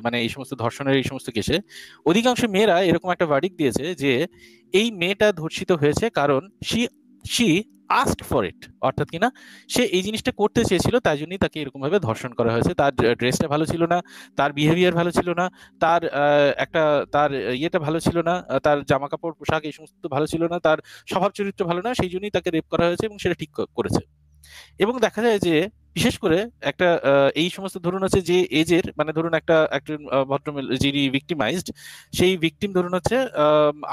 মানে এই সমস্ত ধর্ষণের এই সমস্ত কেসে অধিকাংশ মেয়েরা এরকম একটা ভার্ডিক্ট দিয়েছে যে এই মেয়েটা ধর্ষিত হয়েছে কারণ she she asked for it, অর্থাৎ কিনা সে এই জিনিসটা করতে চেয়েছিল, তাই জন্যই তাকে এরকম ভাবে ধর্ষণ করা হয়েছে। তার ড্রেসটা ভালো ছিল না, তার বিহেভিয়ার ভালো ছিল না, তার তার ইয়েটা ভালো ছিল না, তার জামা কাপড় পোশাক এই সমস্ত ভালো ছিল না, তার স্বভাব চরিত্র ভালো না, সেই জন্যই তাকে রেপ করা হয়েছে এবং সেটা ঠিক করেছে। এবং দেখা যায় যে বিশেষ করে একটা এই সমস্ত ধরুন হচ্ছে যে এজের, মানে ধরুন একজন ভদ্রমহিলা যিনি ভিক্টিমাইজড, সেই ভিকটিম ধরুন হচ্ছে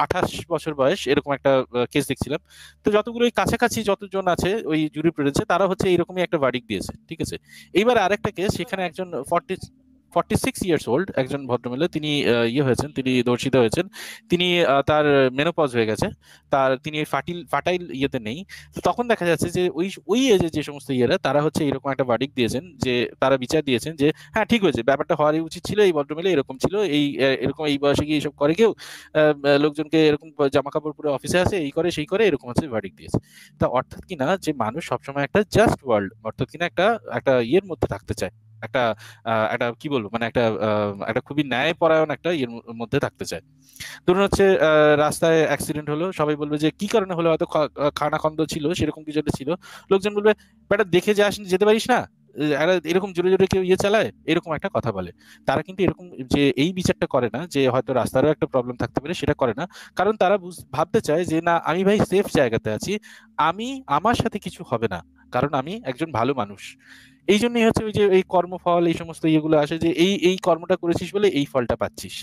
28 বছর বয়স, এরকম একটা কেস দেখছিলাম। তো যতগুলো ওই কাছাকাছি যতজন আছে ওই জুরি প্রেজেন্সে, তারা হচ্ছে এরকমই একটা ভার্ডিক্ট দিয়েছে, ঠিক আছে। এইবার আরেকটা কেস, সেখানে একজন 46 ইয়ার্স ওল্ড একজন ভদ্রমহিলা, তিনি ইয়ে হয়েছেন, তিনি ধর্ষিত হয়েছেন, তিনি তার মেনোপজ হয়ে গেছে, তিনি ফার্টাইল ইয়েতে নেই। তো তখন দেখা যাচ্ছে যে ওই ওই এজে যে সমস্ত ইয়েরা, তারা হচ্ছে এরকম একটা ভার্ডিক্ট দিয়েছেন, যে তারা বিচার দিয়েছেন যে হ্যাঁ ঠিক হয়েছে, ব্যাপারটা হওয়ারই উচিত ছিল, এই ভদ্রমহিলা এরকম ছিল, এই এরকম এই বয়সে গিয়ে এইসব করে কেউ, লোকজনকে এরকম জামা কাপড় পরে অফিসে আসে, এই করে সেই করে, এরকম হচ্ছে ভার্ডিক্ট দিয়েছে। তা অর্থাৎ কিনা যে মানুষ সবসময় একটা জাস্ট ওয়ার্ল্ড, অর্থাৎ কিনা একটা একটা ইয়ের মধ্যে থাকতে চায়, একটা একটা কি বলবো, মানে একটা খুবই ন্যায়পরায়ণ একটা ইয়ের মধ্যে থাকতে চায়। ধরুন হচ্ছে রাস্তায় অ্যাক্সিডেন্ট হলো, সবাই বলবে যে কি কারণে হলো, হয়তো খানাখন্দ ছিল, সেরকম কিছু একটা ছিল। লোকজন বলবে বেটা দেখে যাস, যেতে পারিস না, এরকম জোরে জোরে কেউ ইয়ে চালায়, এরকম একটা কথা বলে। তারা কিন্তু এরকম যে এই বিচারটা করে না, যে হয়তো রাস্তারও একটা প্রবলেম থাকতে পারে, সেটা করে না। কারণ তারা ভাবতে চায় যে না, আমি ভাই সেফ জায়গাতে আছি, আমার সাথে কিছু হবে না, কারণ আমি একজন ভালো মানুষ। এই জন্যই হচ্ছে ওই যে এই কর্মফল এই সমস্ত ইয়েগুলো আসে, যে এই এই কর্মটা করেছিস বলে এই ফলটা পাচ্ছিস,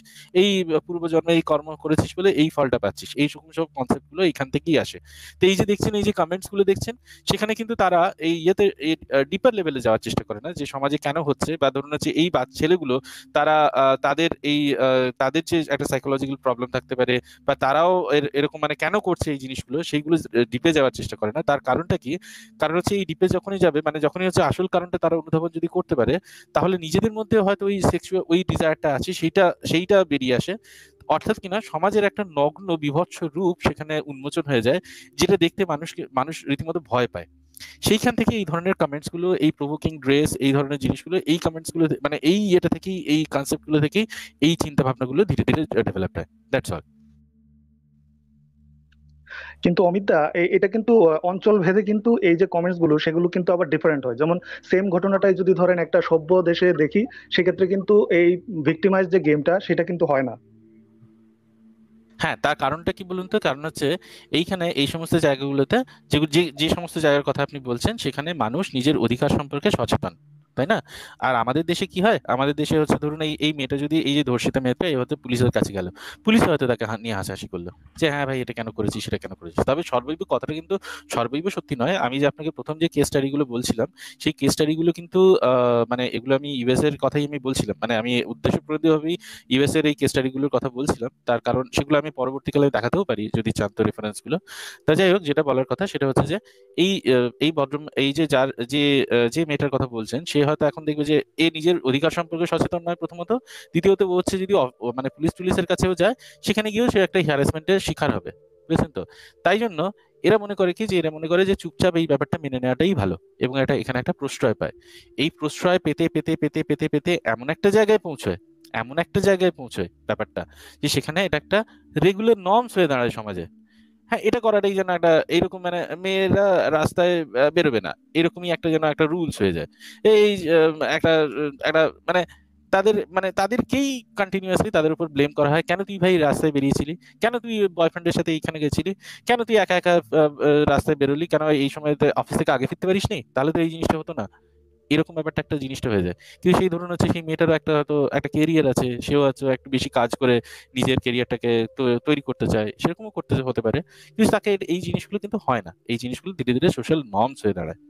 এই পূর্বজন্মে এই কর্ম করেছিস বলে এই ফলটা পাচ্ছিস, এই সব কনসেপ্ট গুলো এখান থেকেই আসে। তো এই যে দেখছেন, এই যে কমেন্টস গুলো দেখছেন, সেখানে কিন্তু তারা এই ইয়েতে ডিপার লেভেলে যাওয়ার চেষ্টা করে না, যে সমাজে কেন হচ্ছে, বা ধরুন হচ্ছে এই ছেলেগুলো, তারা তাদের যে একটা সাইকোলজিক্যাল প্রবলেম থাকতে পারে, বা তারাও এরকম মানে কেন করছে এই জিনিসগুলো, সেইগুলো ডিপে যাওয়ার চেষ্টা করে না। তার কারণটা কি? কারণ হচ্ছে এই ডিপে যখনই যাবে, মানে যখনই হচ্ছে আসল কারণটা তারা অনুধাবন যদি করতে পারে, তাহলে নিজেদের মধ্যে হয়তো ওই সেক্সুয়াল ওই ডিজায়ারটা আছে, সেইটা বেরিয়ে আসে। অর্থাৎ কিনা সমাজের একটা নগ্ন বিভৎস রূপ সেখানে উন্মোচন হয়ে যায়, যেটা দেখতে মানুষ রীতিমতো ভয় পায়। সেইখান থেকে এই ধরনের কমেন্টস গুলো, এই প্রভোকিং ড্রেস, এই ধরনের জিনিসগুলো, এই কমেন্টস গুলো, মানে এই ইয়েটা থেকেই, এই কনসেপ্ট গুলো থেকেই এই চিন্তা ভাবনাগুলো ধীরে ধীরে ডেভেলপ হয়। That's all. কিন্তু অমিতা, এটা কিন্তু অঞ্চল ভেদে কিন্তু এই যে কমেন্টস গুলো সেগুলো কিন্তু আবার ডিফারেন্ট হয়। যেমন সেম ঘটনাটাই যদি ধরেন একটা সভ্য দেশে দেখি, সেক্ষেত্রে কিন্তু এই ভিক্টিমাইজ যে গেমটা সেটা কিন্তু হয় না। হ্যাঁ, তার কারণটা কি বলুন তো? কারণ হচ্ছে এইখানে এই সমস্ত জায়গাগুলোতে, যে যে সমস্ত জায়গার কথা আপনি বলছেন, সেখানে মানুষ নিজের অধিকার সম্পর্কে সচেতন, তাই না? আর আমাদের দেশে কি হয়, আমাদের দেশে হচ্ছে ধরুন এই মেয়েটা যদি, এই যে ধর্ষিতা মেয়েটা, এই হয়তো পুলিশের কাছে গেল, পুলিশ হয়তো তাকে নিয়ে হাসাহাসি করলো, যে হ্যাঁ ভাই এটা কেন করেছিস, সেটা কেন করেছিস। তবে সর্বৈব কথাটা কিন্তু সর্বৈব সত্যি নয়। আমি যে আপনাকে প্রথম যে কেস স্টাডিগুলো বলছিলাম, সেই কেস স্টাডিগুলো কিন্তু মানে এগুলো আমি ইউএস এর কথাই আমি বলছিলাম, মানে আমি উদ্দেশ্যপ্রণোদিতভাবেই ইউএস এর এই কেস স্টাডিগুলোর কথা বলছিলাম। তার কারণ সেগুলো আমি পরবর্তীকালে দেখাতেও পারি যদি চান তো রেফারেন্স গুলো। তা যাই হোক, যেটা বলার কথা সেটা হচ্ছে যে এই এই যে যার যে মেয়েটার কথা বলছেন, সে হয়তো এখন দেখবে যে এ নিজের অধিকার সম্পর্কে সচেতন নয় প্রথমত, দ্বিতীয়ত ও হচ্ছে যদি মানে পুলিশের কাছেও যায়, সেখানে গিয়েও সে একটা হ্যারাসমেন্টের শিকার হবে, বুঝছেন তো? তাই জন্য এরা মনে করে যে চুপচাপ এই ব্যাপারটা মেনে নেওয়াটাই ভালো, এবং এখানে একটা প্রশ্রয় পায়। এই প্রশ্রয় পেতে পেতে পেতে পেতে পেতে এমন একটা জায়গায় পৌঁছয়, এমন একটা জায়গায় পৌঁছয় ব্যাপারটা যে সেখানে এটা একটা রেগুলার নর্মস হয়ে দাঁড়ায় সমাজে। হ্যাঁ, এটা করাটাই যেন একটা এইরকম মানে মেয়েরা রাস্তায় বেরোবে না এরকমই একটা যেন একটা রুলস হয়ে যায়। এই একটা একটা মানে তাদেরকেই কন্টিনিউয়াসলি তাদের উপর ব্লেম করা হয়, কেন তুই ভাই রাস্তায় বেরিয়েছিলি, কেন তুই বয়ফ্রেন্ডের সাথে এইখানে গেছিলি, কেন তুই একা একা রাস্তায় বেরোলি, কেন এই সময় অফিস থেকে আগে ফিরতে পারিস নি, তাহলে তো এই জিনিসটা হতো না। এরকম ব্যাপারটা একটা জিনিসটা হয়ে যায়। কিন্তু সেই ধরুন হচ্ছে সেই মেয়েটারও একটা হয়তো একটা কেরিয়ার আছে, সেও হচ্ছে একটু বেশি কাজ করে নিজের কেরিয়ারটাকে তৈরি করতে চায়, সেরকমও করতে হতে পারে। কিন্তু তাকে এই জিনিসগুলো কিন্তু হয় না, এই জিনিসগুলো ধীরে ধীরে সোশ্যাল নর্মস হয়ে দাঁড়ায়।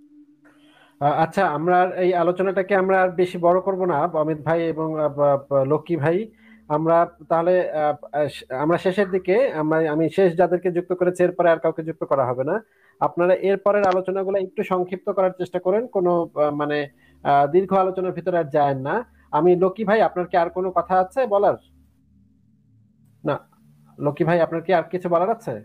আচ্ছা, আমরা এই আলোচনাটাকে আমরা আর বেশি বড় করব না অমিত ভাই এবং লক্ষ্মী ভাই। আমরা তাহলে আমরা শেষের দিকে, আমি শেষ যাদেরকে যুক্ত করেছি, এরপরে আর কাউকে যুক্ত করা হবে না। আপনারা এরপরের আলোচনাগুলো একটু সংক্ষিপ্ত করার চেষ্টা করেন, কোনো মানে দীর্ঘ আলোচনার ভিতরে আর যায় না। আমি লক্ষ্মী ভাই, আপনার কি আর কোনো কথা আছে বলার? না, লক্ষ্মী ভাই আপনার কি আর কিছু বলার আছে?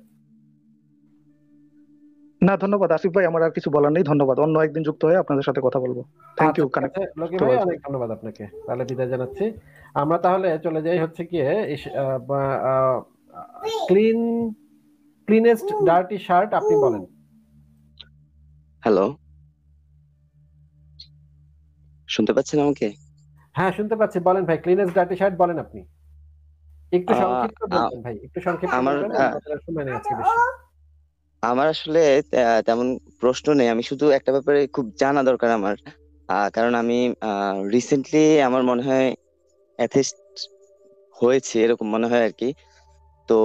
না ধন্যবাদ আসিফ ভাই, আমার আর কিছু বলার নেই, ধন্যবাদ। অন্য একদিন যুক্ত হয়ে আপনাদের সাথে কথা বলবো। থ্যাংক আচ্ছা, ইউ ঠিক কানেক্ট আছে লক্ষ্মী ভাই, অনেক ধন্যবাদ আপনাকে। তাহলে বিদায় জানাচ্ছি। আমরা তাহলে চলে যাই হচ্ছে গিয়ে ক্লিন ক্লিনেস্ট ডার্টি শার্ট, আপনি বলেন। হ্যালো, শুনতে পাচ্ছেন আমাকে? হ্যাঁ, শুনতে পাচ্ছি, বলেন ভাই, ক্লিনেস্ট ডার্টি শার্ট বলেন আপনি। একটু সংক্ষিপ্ত বলবেন ভাই, একটু সংক্ষিপ্ত আমার বলবেন, আমাদের সময় নেই আজকে বেশি। আমার আসলে তেমন প্রশ্ন নেই, আমি শুধু একটা ব্যাপারে খুব জানা দরকার আমার। কারণ আমি রিসেন্টলি আমার মনে হয় অ্যাথিস্ট হয়েছে, এরকম মনে হয় আর কি। তো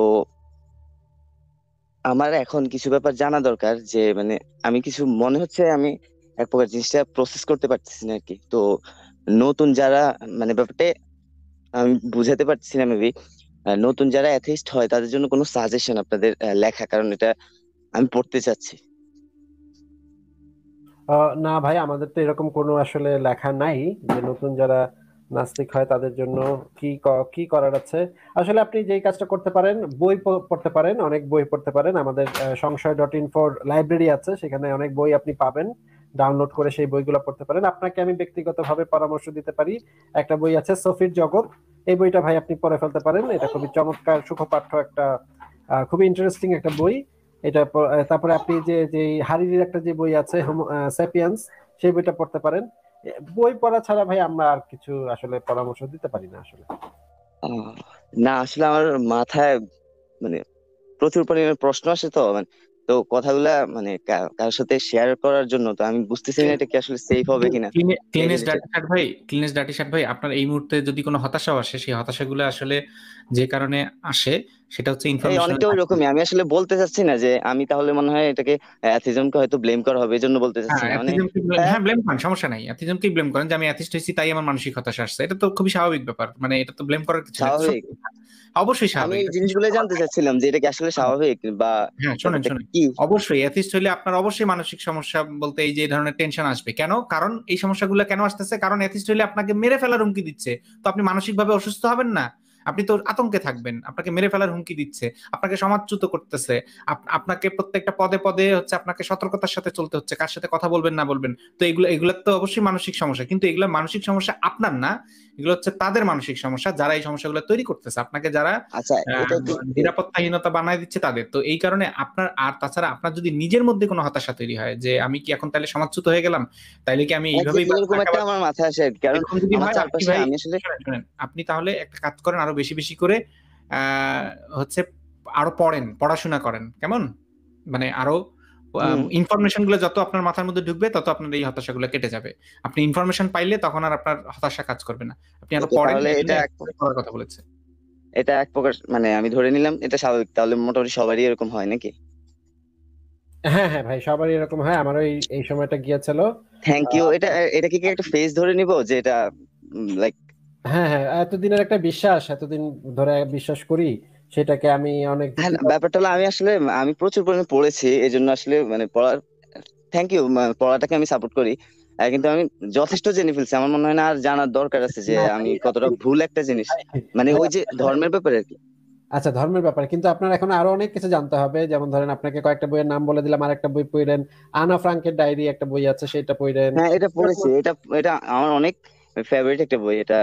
আমার এখন কিছু ব্যাপার জানা দরকার, যে মানে আমি কিছু মনে হচ্ছে আমি এক প্রকার জিনিসটা প্রসেস করতে পারতেছি না আর কি। তো নতুন যারা মানে ব্যাপারটা আমি বুঝাতে পারছি না মেবি, নতুন যারা অ্যাথিস্ট হয় তাদের জন্য কোনো সাজেশন আপনাদের লেখা, কারণ এটা আমি পড়তে চাচ্ছি। না ভাই, আমাদের তো এরকম কোনো আসলে লেখা নাই যে নতুন যারা নাস্তিক হয় তাদের জন্য কি করার আছে। আসলে আপনি যেই কাজটা করতে পারেন, বই পড়তে পারেন, অনেক বই পড়তে পারেন। আমাদের সংশয়.info লাইব্রেরি আছে, সেখানে অনেক বই আপনি পাবেন, ডাউনলোড করে সেই বইগুলো পড়তে পারেন। আপনাকে আমি ব্যক্তিগতভাবে পরামর্শ দিতে পারি, একটা বই আছে সফির জগৎ, এই বইটা ভাই আপনি পড়ে ফেলতে পারেন। এটা খুবই চমৎকার সুখপাঠ্য একটা, খুবই ইন্টারেস্টিং একটা বই। তারপরে আপনি যে যে হারিরির একটা যে বই আছে স্যাপিয়েন্স, সেই বইটা পড়তে পারেন। বই পড়া ছাড়া ভাই আমরা আর কিছু আসলে পরামর্শ দিতে পারি না আসলে। আহ, না আসলে আমার মাথায় মানে প্রচুর পরিমাণে প্রশ্ন আসে, তো মানে তো কথাগুলা মানে কারোর সাথে শেয়ার করার জন্য, তো আমি বুঝতেছি না এটা কি আসলে সেফ হবে কিনা এই ক্লিনেস জিনিসটা। ডার্টি শার্ট ভাই, ক্লিনেস ডার্টি শার্ট ভাই, আপনার এই মুহূর্তে যদি কোনো হতাশাও আসে, সেই হতাশাগুলো আসলে যে কারণে আসে সেটা হচ্ছে এই ইনফরমেশনের অনেকটা ওই রকমই, আমি আসলে বলতে চাচ্ছি না যে আমি তাহলে মনে হয় এটাকে অ্যাথিজমকে হয়তো ব্লেম করা হবে, এই জন্য বলতে চাচ্ছি হ্যাঁ, না মানে। অ্যাথিজমকে হ্যাঁ ব্লেম করেন, সমস্যা নাই, অ্যাথিজমকেই ব্লেম করেন যে আমি অ্যাথিস্ট হয়েছি তাই আমার মানসিক হতাশা আসছে। এটা তো খুবই স্বাভাবিক ব্যাপার, মানে এটা তো ব্লেম করার কিছু না, এটা স্বাভাবিক, সত্যি কথা। অবশ্যই আমি স্বাভাবিক, এই এটা খুবই জিনিসগুলো সত্য জানতে কথা। চাচ্ছিলাম যে এটা কি আসলে স্বাভাবিক, বা হ্যাঁ, শোনেন ব্যাপারটা শোনেন, কি। অবশ্যই অ্যাথিস্ট হলে আপনার অবশ্যই মানসিক সমস্যা বলতে এই যে ধরনের টেনশন আসবে। কেন? কারণ এই সমস্যাগুলো কেন আসতেছে, কারণ অ্যাথিস্ট হলে আপনাকে মেরে ফেলার হুমকি দিচ্ছে। তো আপনি মানসিকভাবে অসুস্থ হবেন না? আপনি তো আতঙ্কে থাকবেন, আপনাকে মেরে ফেলার হুমকি দিচ্ছে, আপনাকে সমাজচ্যুত করতেছে, আপনাকে প্রত্যেকটা পদে পদে হচ্ছে আপনাকে সতর্কতার সাথে চলতে হচ্ছে, কার সাথে কথা বলবেন না বলবেন। তো এগুলো তো অবশ্যই মানসিক সমস্যা, কিন্তু এগুলো মানসিক সমস্যা আপনার না, এগুলো হচ্ছে তাদের মানসিক সমস্যা যারা এই সমস্যাগুলো তৈরি করতেছে, আপনাকে যারা আচ্ছা, এটা কি নিরাপত্তাহীনতা বানায় দিচ্ছে তাদের। তো এই কারণে আপনার, আর তাছাড়া আপনার যদি নিজের মধ্যে কোনো হতাশা তৈরি হয় যে আমি কি এখন তাহলে সমাজচ্যুত হয়ে গেলাম, তাইলে কি আমি এইভাবেই এরকম একটা আমার মাথায় আসে আর কি। কারণ এরকম যদি আমার হয় আপনি চারপাশে ভাই, আমি আসলে শোনেন শোনেন, আপনি তাহলে একটা কাজ করেন, আরো বেশি বেশি করে আহ হচ্ছে আরো পড়েন, পড়াশোনা করেন, কেমন? মানে আরো হুম। ইনফরমেশন গুলো যত আপনার মাথার মধ্যে ঢুকবে তত আপনার এই হতাশাগুলো কেটে যাবে। আপনি ইনফরমেশন পাইলে তখন আর আপনার হতাশা কাজ করবে না। আপনি আরো ওকে, পড়েন, তাহলে এই জন্য এটা পড়ার কথা বলেছে। এটা এক প্রকার মানে আমি ধরে নিলাম এটা স্বাভাবিক, তাহলে মোটামুটি সবারই এরকম হয় নাকি? হ্যাঁ হ্যাঁ ভাই, সবারই এরকম হয়, আমারও এই সময়টা গিয়েছিল। Thank you. এটা কি একটা ফেজ ধরে নিব যে এটা লাইক। হ্যাঁ হ্যাঁ, এতদিনের একটা বিশ্বাস, এতদিন ধরে বিশ্বাস করি, সেটাকে আমি অনেক হ্যাঁ, যুক্তি। ব্যাপারটা হলো আমি প্রচুর পরিমাণে পড়েছি, এই জন্য আসলে মানে পড়ার থ্যাংক ইউ, পড়াটাকে আমি সাপোর্ট করি। কিন্তু আমি যথেষ্ট জেনে ফেলছি, আমার মনে হয় না আর জানার দরকার আছে যে না আমি ভাই, কতটা ভুল একটা জিনিস, মানে ভাই, ওই যে ধর্মের ব্যাপারে আর কি। আচ্ছা, ধর্মের ব্যাপারে কিন্তু আপনার এখন আরো অনেক কিছু জানতে হবে। যেমন ধরেন, আপনাকে কয়েকটা বইয়ের নাম বলে দিলাম, আর একটা বই পড়েন, আনা ফ্রাঙ্কের ডায়েরি একটা বই আছে, সেটা পড়েন। হ্যাঁ, এটা পড়েছি, এটা এটা আমার অনেক ফেভারিট একটা বই এটা।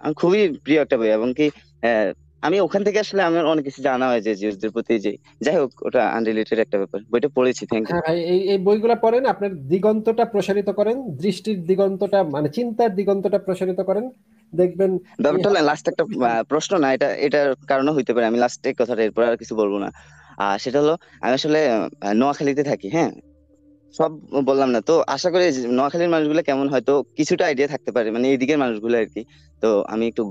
আমার খুবই প্রিয় একটা বই, এবং কি আহ, আমি ওখান থেকে আসলে আমার অনেক কিছু জানা হয় যে জিউসদের প্রতি, যে যাই হোক ওটা আনরিলেটেড একটা ব্যাপার, বইটা পড়েছি, থ্যাংক ইউ। হ্যাঁ ভাই, এই এই বইগুলা পড়েন, আপনার দিগন্তটা প্রসারিত করেন, দৃষ্টির দিগন্তটা মানে চিন্তার দিগন্তটা প্রসারিত করেন, দেখবেন এই ব্যাপারটা লাস্ট একটা প্রশ্ন না, এটার কারণে হইতে পারে, আমি লাস্টে কথাটা এরপর আর কিছু বলবো না। সেটা হলো, আমি আসলে নোয়াখালীতে থাকি, হ্যাঁ, সব বললাম না তো, আশা করি যে নোয়াখালীর মানুষগুলো কেমন হয়তো কিছুটা আইডিয়া থাকতে পারে, মানে এইদিকের মানুষগুলো আর কি। তো আমি একটু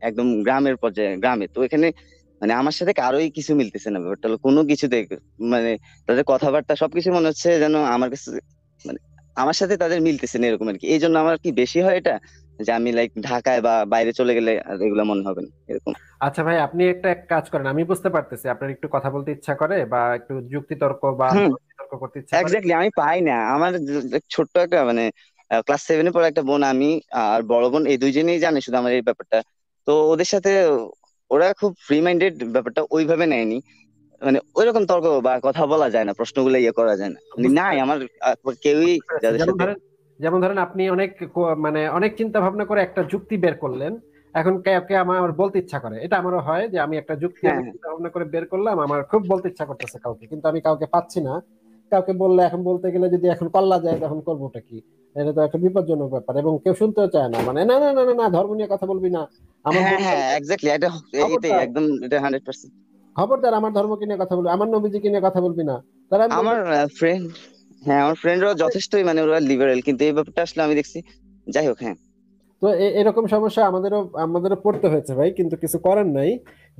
একদম গ্রামের পর্যায়ে, গ্রামে তো এখানে মানে আমার সাথে কারোই কিছু মিলতেছে না, ব্যাপারটা হলো কোনো কিছু দেখ, মানে তাদের কথাবার্তা সবকিছু মনে হচ্ছে যেন আমার কাছে মানে আমার সাথে তাদের মিলতেছে না এরকম আর কি। এই জন্য আমার কি বেশি হয় এটা, যে আমি লাইক ঢাকায় বা বাইরে চলে গেলে আর এগুলা মনে হবে না এরকম। আচ্ছা ভাই, আপনি একটা এক কাজ করেন, আমি বুঝতে পারতেছি আপনার একটু কথা বলতে ইচ্ছা করে বা একটু যুক্তি তর্ক বা হুম, তর্ক করতে ইচ্ছা করে। এক্স্যাক্টলি, আমি পাই না। আমার ছোট্ট একটা মানে ক্লাস 7-এ পড়া একটা বোন, আমি আর বড় বোন, এই দুইজনেই জানে শুধু আমার এই ব্যাপারটা। তো ওদের সাথে ওরা খুব ফ্রি মাইন্ডেড, ব্যাপারটা ওইভাবে নেয়নি, মানে ওইরকম তর্ক বা কথা বলা যায় না, প্রশ্নগুলো ইয়ে করা যায় না, মানে বুঝতে নাই পেরেছি, আমার কেউই বুঝতে পেরেছি। যাদের সাথে। যেমন ধরেন আপনি অনেক মানে অনেক চিন্তা ভাবনা করে একটা যুক্তি বের করলেন, এখন কাউকে আমার বলতে ইচ্ছা করে, এটা আমারও হয় যে আমি একটা যুক্তি হ্যাঁ আমি হ্যাঁ, চিন্তা ভাবনা করে বের করলাম, আমার খুব বলতে ইচ্ছা করতেছে কাউকে, কিন্তু আমি কাউকে পাচ্ছি না। কাউকে বললে, এখন বলতে গেলে যদি এখন কল্লা যায় তখন করবোটা কি? এটা তো একটা বিপজ্জনক ব্যাপার, এবং কেউ শুনতেও চায় না, মানে না না না না না, ধর্ম নিয়ে কথা বলবি না, আমার হ্যাঁ বলতে হ্যাঁ, এক্স্যাক্টলি, এটাই খবরদার, একদম, এটা 100%। খবরদার আমার ধর্মকে নিয়ে কথা বলবি, আমার নবীজিকে নিয়ে কথা বলবি না। তারা আমি বলবো আমার ফ্রেন্ড, হ্যাঁ আমার ফ্রেন্ডরাও যথেষ্টই মানে ওরা লিবারেল, কিন্তু এই ব্যাপারটা আসলে আমি দেখছি, যাই হোক, হ্যাঁ। তো এরকম সমস্যা আমাদেরও পড়তে হয়েছে ভাই, কিন্তু কিছু করার নাই।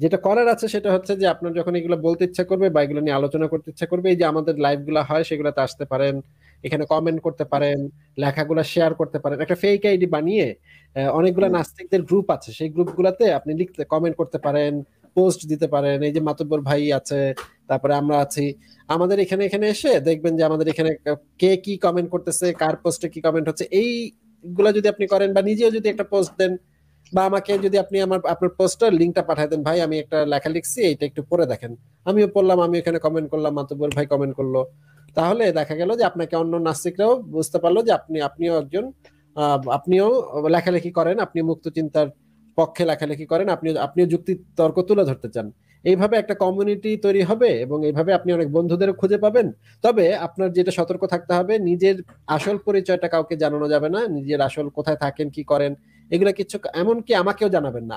যেটা করার আছে সেটা হচ্ছে যে আপনার যখন এগুলো বলতে ইচ্ছা করবে বা এগুলো নিয়ে আলোচনা করতে ইচ্ছা করবে, এই যে আমাদের লাইভ গুলা হয় সেগুলোতে আসতে পারেন, এখানে কমেন্ট করতে পারেন, লেখাগুলো শেয়ার করতে পারেন, একটা ফেক আইডি বানিয়ে অনেকগুলা হুম। নাস্তিকদের গ্রুপ আছে, সেই গ্রুপগুলোতে আপনি লিখতে কমেন্ট করতে পারেন, পোস্ট দিতে পারেন, এই যে মাতব্বর ভাই আছে, তারপরে আমরা আছি, আমাদের এখানে এখানে এসে দেখবেন যে আমাদের এখানে কে কি কমেন্ট করতেছে, কার পোস্টে কি কমেন্ট হচ্ছে, এই গুলা যদি আপনি করেন, বা নিজেও যদি একটা পোস্ট দেন, বা আমাকে যদি আপনি আপনার পোস্টার লিঙ্কটা পাঠায় দেন, ভাই আমি একটা লেখা লিখছি, এটা একটু পড়ে দেখেন, আমিও পড়লাম, আমি এখানে কমেন্ট করলাম, মাতব্বর ভাই কমেন্ট করলো, তাহলে দেখা গেল যে আপনাকে অন্য নাস্তিকরাও বুঝতে পারলো যে আপনিও একজন আপনিও লেখালেখি করেন, আপনি মুক্ত চিন্তার পক্ষে লেখালেখি করেন, আপনিও যুক্তি তর্ক তুলে ধরতে চান। এইভাবে একটা কমিউনিটি তৈরি হবে, এবং এইভাবে আপনি অনেক বন্ধুদেরও খুঁজে পাবেন। তবে আপনার যেটা সতর্ক থাকতে হবে, নিজের আসল পরিচয়টা কাউকে জানানো যাবে না, নিজের আসল কোথায় থাকেন, কি করেন, এগুলা কিছু, এমনকি আমাকেও জানাবেন না,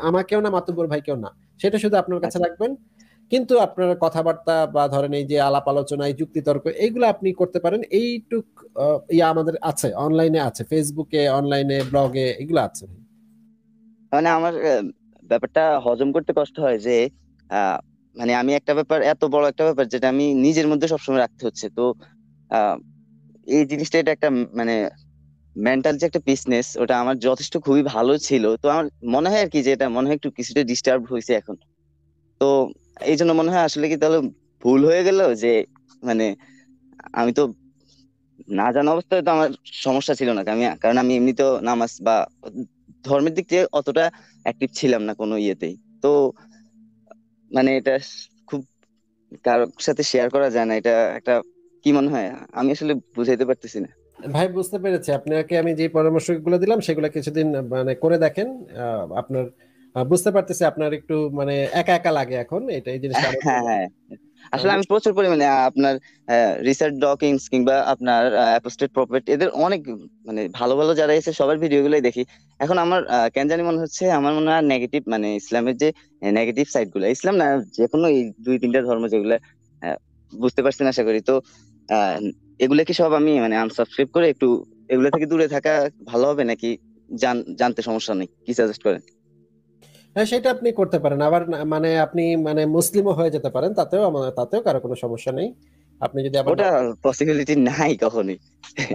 আমাকেও না, মাতুব্বর ভাইকেও না, সেটা শুধু আপনার কাছে আচ্ছা, রাখবেন। কিন্তু আপনার কথাবার্তা বা ধরেন এই যে আলাপ আলোচনা, এই যুক্তি তর্ক, এইগুলো আপনি করতে পারেন, এইটুক ইয়া আমাদের আছে, অনলাইনে আছে, ফেসবুকে, অনলাইনে, ব্লগে, এগুলো আছে। মানে আমার ব্যাপারটা হজম করতে কষ্ট হয় যে আহ, মানে আমি একটা ব্যাপার, এত বড় একটা ব্যাপার যেটা আমি নিজের মধ্যে সবসময় রাখতে হচ্ছে, তো আহ, এই জিনিসটা, এটা একটা মানে মেন্টাল যে একটা পিসনেস, ওটা আমার যথেষ্ট খুবই ভালো ছিল, তো আমার মনে হয় আর কি যে এটা মনে হয় একটু কিছুটা ডিস্টার্ব হয়েছে এখন। তো এই জন্য মনে হয় আসলে কি তাহলে ভুল হয়ে গেল যে মানে আমি তো না জানা অবস্থায় তো আমার সমস্যা ছিল না, কারণ আমি এমনিতেও নামাজ বা ধর্মের দিক থেকে অতটা অ্যাক্টিভ ছিলাম না কোনো ইয়েতেই। তো মানে এটা খুব কারোর সাথে শেয়ার করা যায় না, এটা একটা কি মনে হয়, আমি আসলে বুঝাইতে পারতেছি না। ভাই বুঝতে পেরেছি, আপনাকে আমি যে পরামর্শগুলো দিলাম সেগুলো কিছুদিন মানে করে দেখেন, আপনার বুঝতে পারতেছি আপনার একটু মানে একা একা লাগে এখন, এটা এই জিনিসটা আরো হ্যাঁ হ্যাঁ, আসলে আমি প্রচুর পরিমাণে আপনার রিসার্চ ডকিংস কিংবা আপনার অ্যাপোস্টেট প্রপার্টি, এদের অনেক মানে ভালো ভালো যারা এসে সবার ভিডিও গুলোই দেখি। এখন আমার কেন জানি মনে হচ্ছে, আমার মনে হয় নেগেটিভ মানে ইসলামের যে নেগেটিভ সাইড গুলো, ইসলাম না যে কোনো এই 2-3টা ধর্ম যেগুলো আহ, বুঝতে পারছেন আশা করি, তো আহ, এগুলো কি সব আমি মানে আনসাবস্ক্রাইব করে একটু এগুলো থেকে দূরে থাকা ভালো হবে, নাকি জানতে সমস্যা নেই, কি সাজেস্ট করেন? হ্যাঁ, সেটা আপনি করতে পারেন, আবার মানে আপনি মানে মুসলিমও হয়ে যেতে পারেন, তাতেও কারো কোনো সমস্যা নেই। আপনি যদি আবার ওটা পসিবিলিটি নাই কখনই।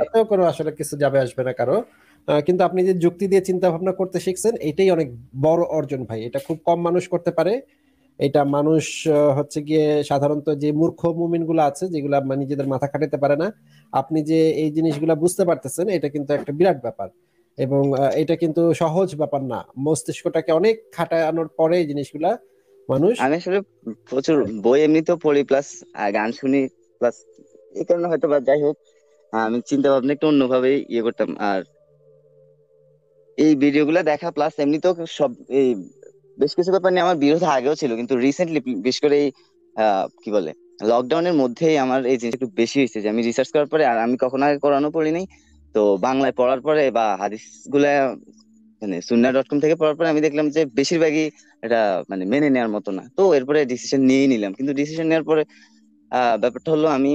তাতেও কোনো আসলে কিছু যাবে আসবে না কারো। কিন্তু আপনি যে যুক্তি দিয়ে চিন্তা ভাবনা করতে শিখছেন, এটাই অনেক বড় অর্জন ভাই, এটা খুব কম মানুষ করতে পারে। এটা মানুষ হচ্ছে গিয়ে সাধারণত যে মূর্খ মুমিন গুলো আছে, যেগুলা মানে নিজেদের মাথা খাটাতে পারে না, আপনি যে এই জিনিসগুলা বুঝতে পারতেছেন, এটা কিন্তু একটা বিরাট ব্যাপার। এবং এটা কিন্তু সহজ ব্যাপার না, মস্তিষ্কটাকে অনেক খাটানোর পরে এই জিনিসগুলা মানুষ আমি আসলে প্রচুর বই এমনিতেও পড়ি, প্লাস গান শুনি, প্লাস এই কারণে হয়তো বা, যাই হোক, আমি চিন্তা ভাবনা একটু অন্যভাবে ইয়ে করতাম। আর এই ভিডিওগুলো দেখা প্লাস এমনি তো সব এই বেশ কিছু ব্যাপার নিয়ে আমার বিরোধ আগেও ছিল, কিন্তু রিসেন্টলি বিশেষ করে এই কি বলে লকডাউনের মধ্যেই আমার এই জিনিসটা একটু বেশি হয়েছে যে আমি রিসার্চ করার পরে, আর আমি কখনো আগে কোরআনও পড়ি নাই, তো বাংলায় পড়ার পরে বা হাদিস গুলা মানে sunna.com থেকে পড়ার পরে আমি দেখলাম যে বেশিরভাগই এটা মানে মেনে নেওয়ার মতো না। তো এরপরে ডিসিশন নিয়েই নিলাম, কিন্তু ডিসিশন নেওয়ার পরে ব্যাপারটা হলো আমি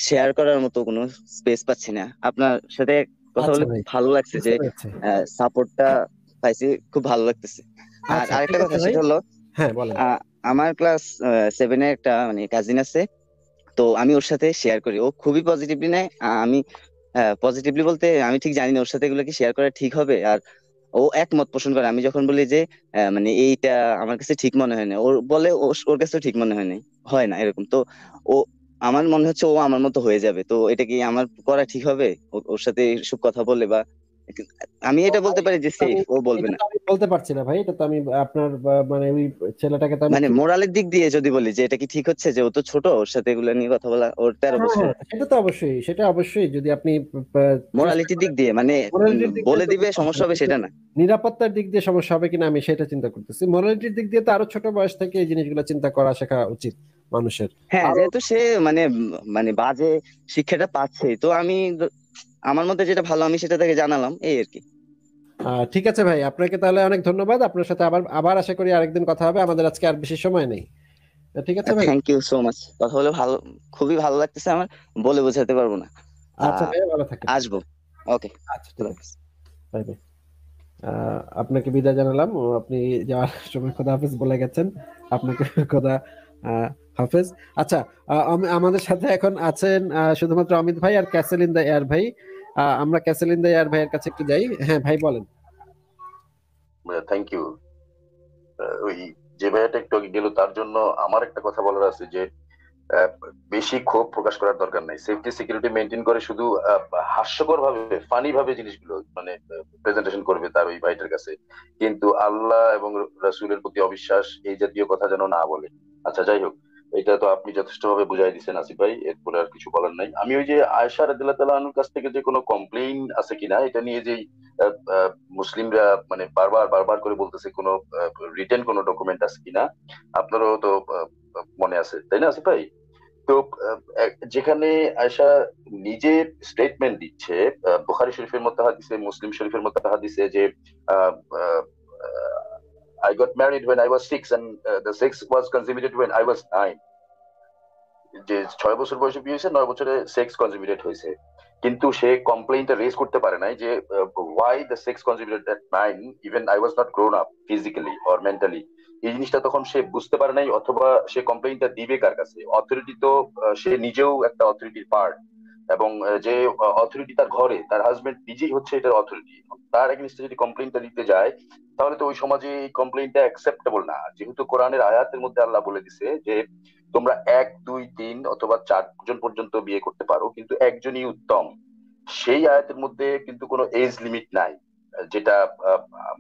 শেয়ার করার মতো কোনো স্পেস পাচ্ছি না। আপনার সাথে কথা আচ্ছা বলে ভাই, ভালো লাগছে বুঝতে যে পেরেছি। সাপোর্টটা পাইছি, খুব ভালো লাগতেছে। আর আচ্ছা ঠিক আরেকটা আছে কথা ভাই, সেটা হলো হ্যাঁ বলেন। আমার ক্লাস 7-এ একটা মানে কাজিন আছে, তো আমি ওর সাথে শেয়ার করি, ও খুবই পজিটিভলি নেয়। আমি পজিটিভলি বলতে আমি ঠিক জানি না ওর সাথে এগুলো কি শেয়ার করা ঠিক হবে, আর ও একমত পোষণ করে। আমি যখন বলি যে মানে এইটা আমার কাছে ঠিক মনে হয় না, ওর বলে ওর কাছেও ঠিক মনে হয় না, হয় না এরকম। তো ও আমার মনে হচ্ছে ও আমার মতো হয়ে যাবে, তো এটা কি আমার করা ঠিক হবে ওর সাথে এসব কথা বলে? বা আমি তো এটা ভাই বলতে পারি যে আমি সেফ, ও বলবে এটা না। তো আমি বলতে পারছি না ভাই, এটা তো আমি আপনার মানে ওই ছেলেটাকে তো আমি মানে মোরালের দিক দিয়ে যদি বলি যে এটা কি ঠিক হচ্ছে যে ও তো ছোট, ওর সাথে এগুলো নিয়ে কথা বলা, ওর 13 হ্যাঁ বছর হ্যাঁ, সেটা তো অবশ্যই, সেটা অবশ্যই যদি আপনি চেষ্টা মোরালিটির দিক করেন। দিয়ে মানে মোরালিটির দিক দিয়ে বলে তো দিবে কোনো সমস্যা সমস্যা নেই, হবে কিন্তু সেটা না। নিরাপত্তার দিক দিয়ে সমস্যা হবে কিনা আমি সেটা চিন্তা করতেছি। মোরালিটির দিক দিয়ে তো আরো ছোট বয়স থেকে এই জিনিসগুলো চিন্তা করা শেখা উচিত মানুষের। হ্যাঁ, আরো যেহেতু সে মানে মানে বাজে শিক্ষাটা পাচ্ছে, তো আমি আমার মতে যেটা ভালো আমি সেটা তাকে জানালাম, এই আর কি। ঠিক আছে ভাই, আপনাকে তাহলে অনেক ধন্যবাদ। আপনার সাথে আবার আবার আশা করি আরেকদিন কথা হবে, আমাদের আজকে আর বেশি সময় নেই। ঠিক আছে ভাই। থ্যাংক ইউ সো মাচ, কথা বলে ভালো, খুবই ভালো লাগতেছে আমার, বলে বোঝাতে পারবো না। আচ্ছা আহ ভাই, ভালো থাকেন। আসবো। ওকে। আচ্ছা ঠিক আছে, বাই বাই। আপনাকে বিদায় জানালাম, ও আপনি যাওয়ার সময় খোদা হাফেজ বলে গেছেন, আপনাকে খোদা হাফেজ। আচ্ছা, আমাদের সাথে এখন আছেন শুধুমাত্র অমিত ভাই আর ক্যাসেল ইন দ্য এয়ার ভাই। আমরা ক্যাসেল ইন দ্য এয়ার ভাইয়ের কাছে একটু যাই। হ্যাঁ ভাই বলেন। Thank you. ওই যে ভাইয়াটা একটু আগে গেল তার জন্য আমার একটা কথা বলার আছে যে আহ, বেশি ক্ষোভ প্রকাশ করার দরকার নাই, সেফটি সিকিউরিটি মেনটেন করে শুধু হাস্যকর ভাবে ফানি ভাবে জিনিসগুলো মানে প্রেজেন্টেশন করবে তার ওই ভাইটার কাছে, কিন্তু আল্লাহ এবং রাসূলের প্রতি অবিশ্বাস এই জাতীয় কথা যেন না বলে। আচ্ছা যাই হোক, এটা তো আপনি যথেষ্ট ভাবে বুঝাই দিচ্ছেন আসিফ ভাই, এরপরে আর কিছু বলার নাই। আমি ওই যে আয়েশা রাদিয়াল্লাহু তাআলা আনহার কাছ থেকে যে কোনো কমপ্লেইন আছে কিনা এটা নিয়ে যে মুসলিমরা মানে বারবার বারবার করে বলতেছে কোনো রিটেন কোনো ডকুমেন্ট আছে কিনা, আপনারও তো মনে আছে তাই না আসিফ ভাই? তো যেখানে আয়েশা নিজে স্টেটমেন্ট দিচ্ছে, বুখারী শরীফের মধ্যে হাদিসে, মুসলিম শরীফের মধ্যে হাদিসে যে I got married when I was 6 and the sex was consummated when I was 9, যে 6 বছর বয়সে বিয়ে হয়েছে, 9 বছরে সেক্স কনজিউমেটেড হয়েছে, কিন্তু সে কমপ্লেইনটা রেজ করতে পারে নাই যে why the sex consummated at 9 even I was not grown up physically or mentally. এই জিনিসটা তখন সে বুঝতে পারে নাই, অথবা সে কমপ্লেইনটা দিবে কার কাছে? অথরিটি তো সে নিজেও একটা অথরিটির পার্ট, এবং যে অথরিটি তার ঘরে, তার হাজবেন্ড নিজেই হচ্ছে এটার অথরিটি, তার এগেইনস্টে যদি কমপ্লেইনটা দিতে যায় তাহলে তো ওই সমাজে এই কমপ্লেইনটা অ্যাকসেপ্টেবল না। যেহেতু কোরআনের আয়াতের মধ্যে আল্লাহ বলে দিছে যে তোমরা 1 2 3 অথবা 4 জন পর্যন্ত বিয়ে করতে পারো, কিন্তু একজনই উত্তম। সেই আয়াতের মধ্যে কিন্তু কোনো এজ লিমিট নাই, যেটা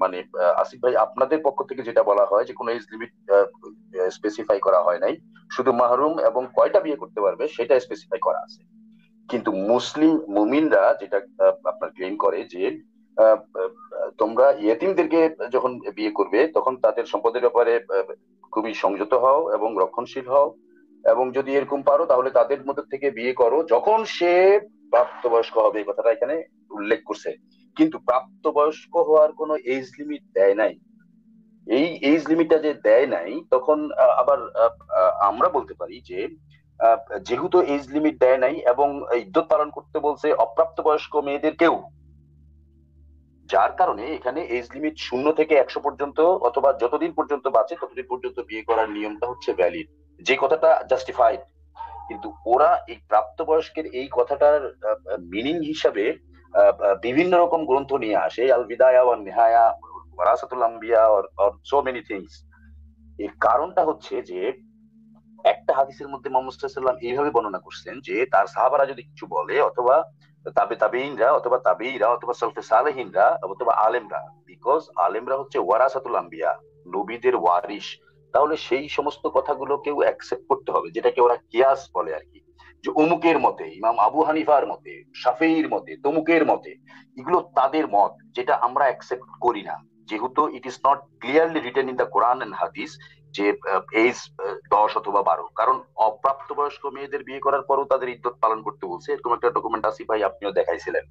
মানে আসিফ ভাই আপনাদের পক্ষ থেকে যেটা বলা হয় যে কোনো এজ লিমিট স্পেসিফাই করা হয় নাই, শুধু মাহরুম এবং কয়টা বিয়ে করতে পারবে সেটা স্পেসিফাই করা আছে। কিন্তু মুসলিম মুমিনরা যেটা আপনার ক্লেম করে যে আহ, আহ, তোমরা ইয়েতিমদেরকে যখন বিয়ে করবে তখন তাদের সম্পদের ব্যাপারে খুবই সংযত হও এবং রক্ষণশীল হও, এবং যদি এরকম পারো তাহলে তাদের মধ্যে থেকে বিয়ে করো যখন সে প্রাপ্তবয়স্ক হবে, এই কথাটা এখানে উল্লেখ করছে। কিন্তু প্রাপ্তবয়স্ক হওয়ার কোনো এজ লিমিট দেয় নাই। এই এজ লিমিটটা যে দেয় নাই তখন আবার আমরা বলতে পারি যে আহ, যেহেতু এজ লিমিট দেয় নাই এবং ইদ্যত পালন করতে বলছে অপ্রাপ্তবয়স্ক মেয়েদেরকেও, যার কারণে এখানে এজ লিমিট 0 থেকে 100 পর্যন্ত অথবা যতদিন পর্যন্ত বাঁচে ততদিন পর্যন্ত বিয়ে করার নিয়মটা হচ্ছে ভ্যালিড, যে কথাটা জাস্টিফাইড। কিন্তু ওরা এই প্রাপ্তবয়স্কের এই কথাটার মিনিং হিসাবে বিভিন্ন রকম গ্রন্থ নিয়ে আসে, আল বিদায়া ওয়ান নিহায়া, ওয়ারাসাতুল আম্বিয়া অর সো মেনি থিংস। এর কারণটা হচ্ছে যে একটা হাদিসের মধ্যে মোহাম্মদ সাল্লাল্লাহু আলাইহি ওয়াসাল্লাম এইভাবে বর্ণনা করছেন যে তার সাহাবারা যদি কিছু বলে, অথবা তাবেঈনরা অথবা তাবেঈরা অথবা সালফে সালেহিনরা অথবা আলেমরা, বিকজ আলেমরা হচ্ছে ওয়ারাসাতুল আম্বিয়া, নবীদের ওয়ারিশ, তাহলে সেই সমস্ত কথাগুলো কেউ অ্যাকসেপ্ট করতে হবে, যেটাকে ওরা কিয়াস বলে আর কি। যে অমুকের মতে, ইমাম আবু হানিফার মতে, শাফিঈর মতে, তমুকের মতে, এগুলো তাদের মত, যেটা আমরা অ্যাকসেপ্ট করি না, যেহেতু it is not clearly written in the Quran and hadith যে এজ 10 অথবা 12। কারণ অপ্রাপ্তবয়স্ক মেয়েদের বিয়ে করার পরও তাদের ইদ্যত পালন করতে বলছে, এরকম একটা ডকুমেন্ট আসিফ ভাই আপনিও দেখাইছিলেন।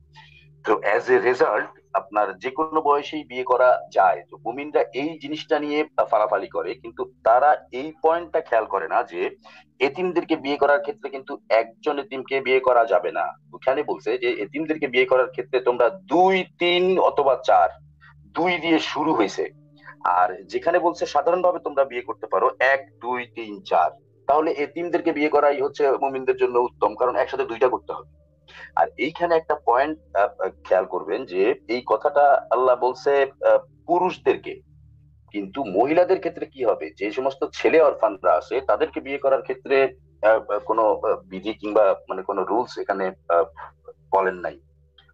তো অ্যাজ এ রেজাল্ট আপনার যে কোনো বয়সেই বিয়ে করা যায়। তো মুমিনরা এই জিনিসটা নিয়ে ফালাফালি করে, কিন্তু তারা এই পয়েন্টটা খেয়াল করে না যে এতিমদেরকে বিয়ে করার ক্ষেত্রে কিন্তু একজন এতিমকে বিয়ে করা যাবে না। ওখানে বলছে যে এতিমদেরকে বিয়ে করার ক্ষেত্রে তোমরা 2, 3 অথবা 4, 2 দিয়ে শুরু হয়েছে। আর যেখানে বলছে সাধারণভাবে তোমরা বিয়ে করতে পারো 1, 2, 3, 4, তাহলে এতিমদেরকে বিয়ে করাই হচ্ছে মুমিনদের জন্য উত্তম, কারণ একসাথে 2টা করতে হবে। আর এইখানে একটা পয়েন্ট খেয়াল করবেন যে এই কথাটা আল্লাহ বলছে পুরুষদেরকে, কিন্তু মহিলাদের ক্ষেত্রে কি হবে? যে সমস্ত ছেলে অরফানরা আছে তাদেরকে বিয়ে করার ক্ষেত্রে কোনো বিধি কিংবা মানে কোনো রুলস এখানে বলেন নাই।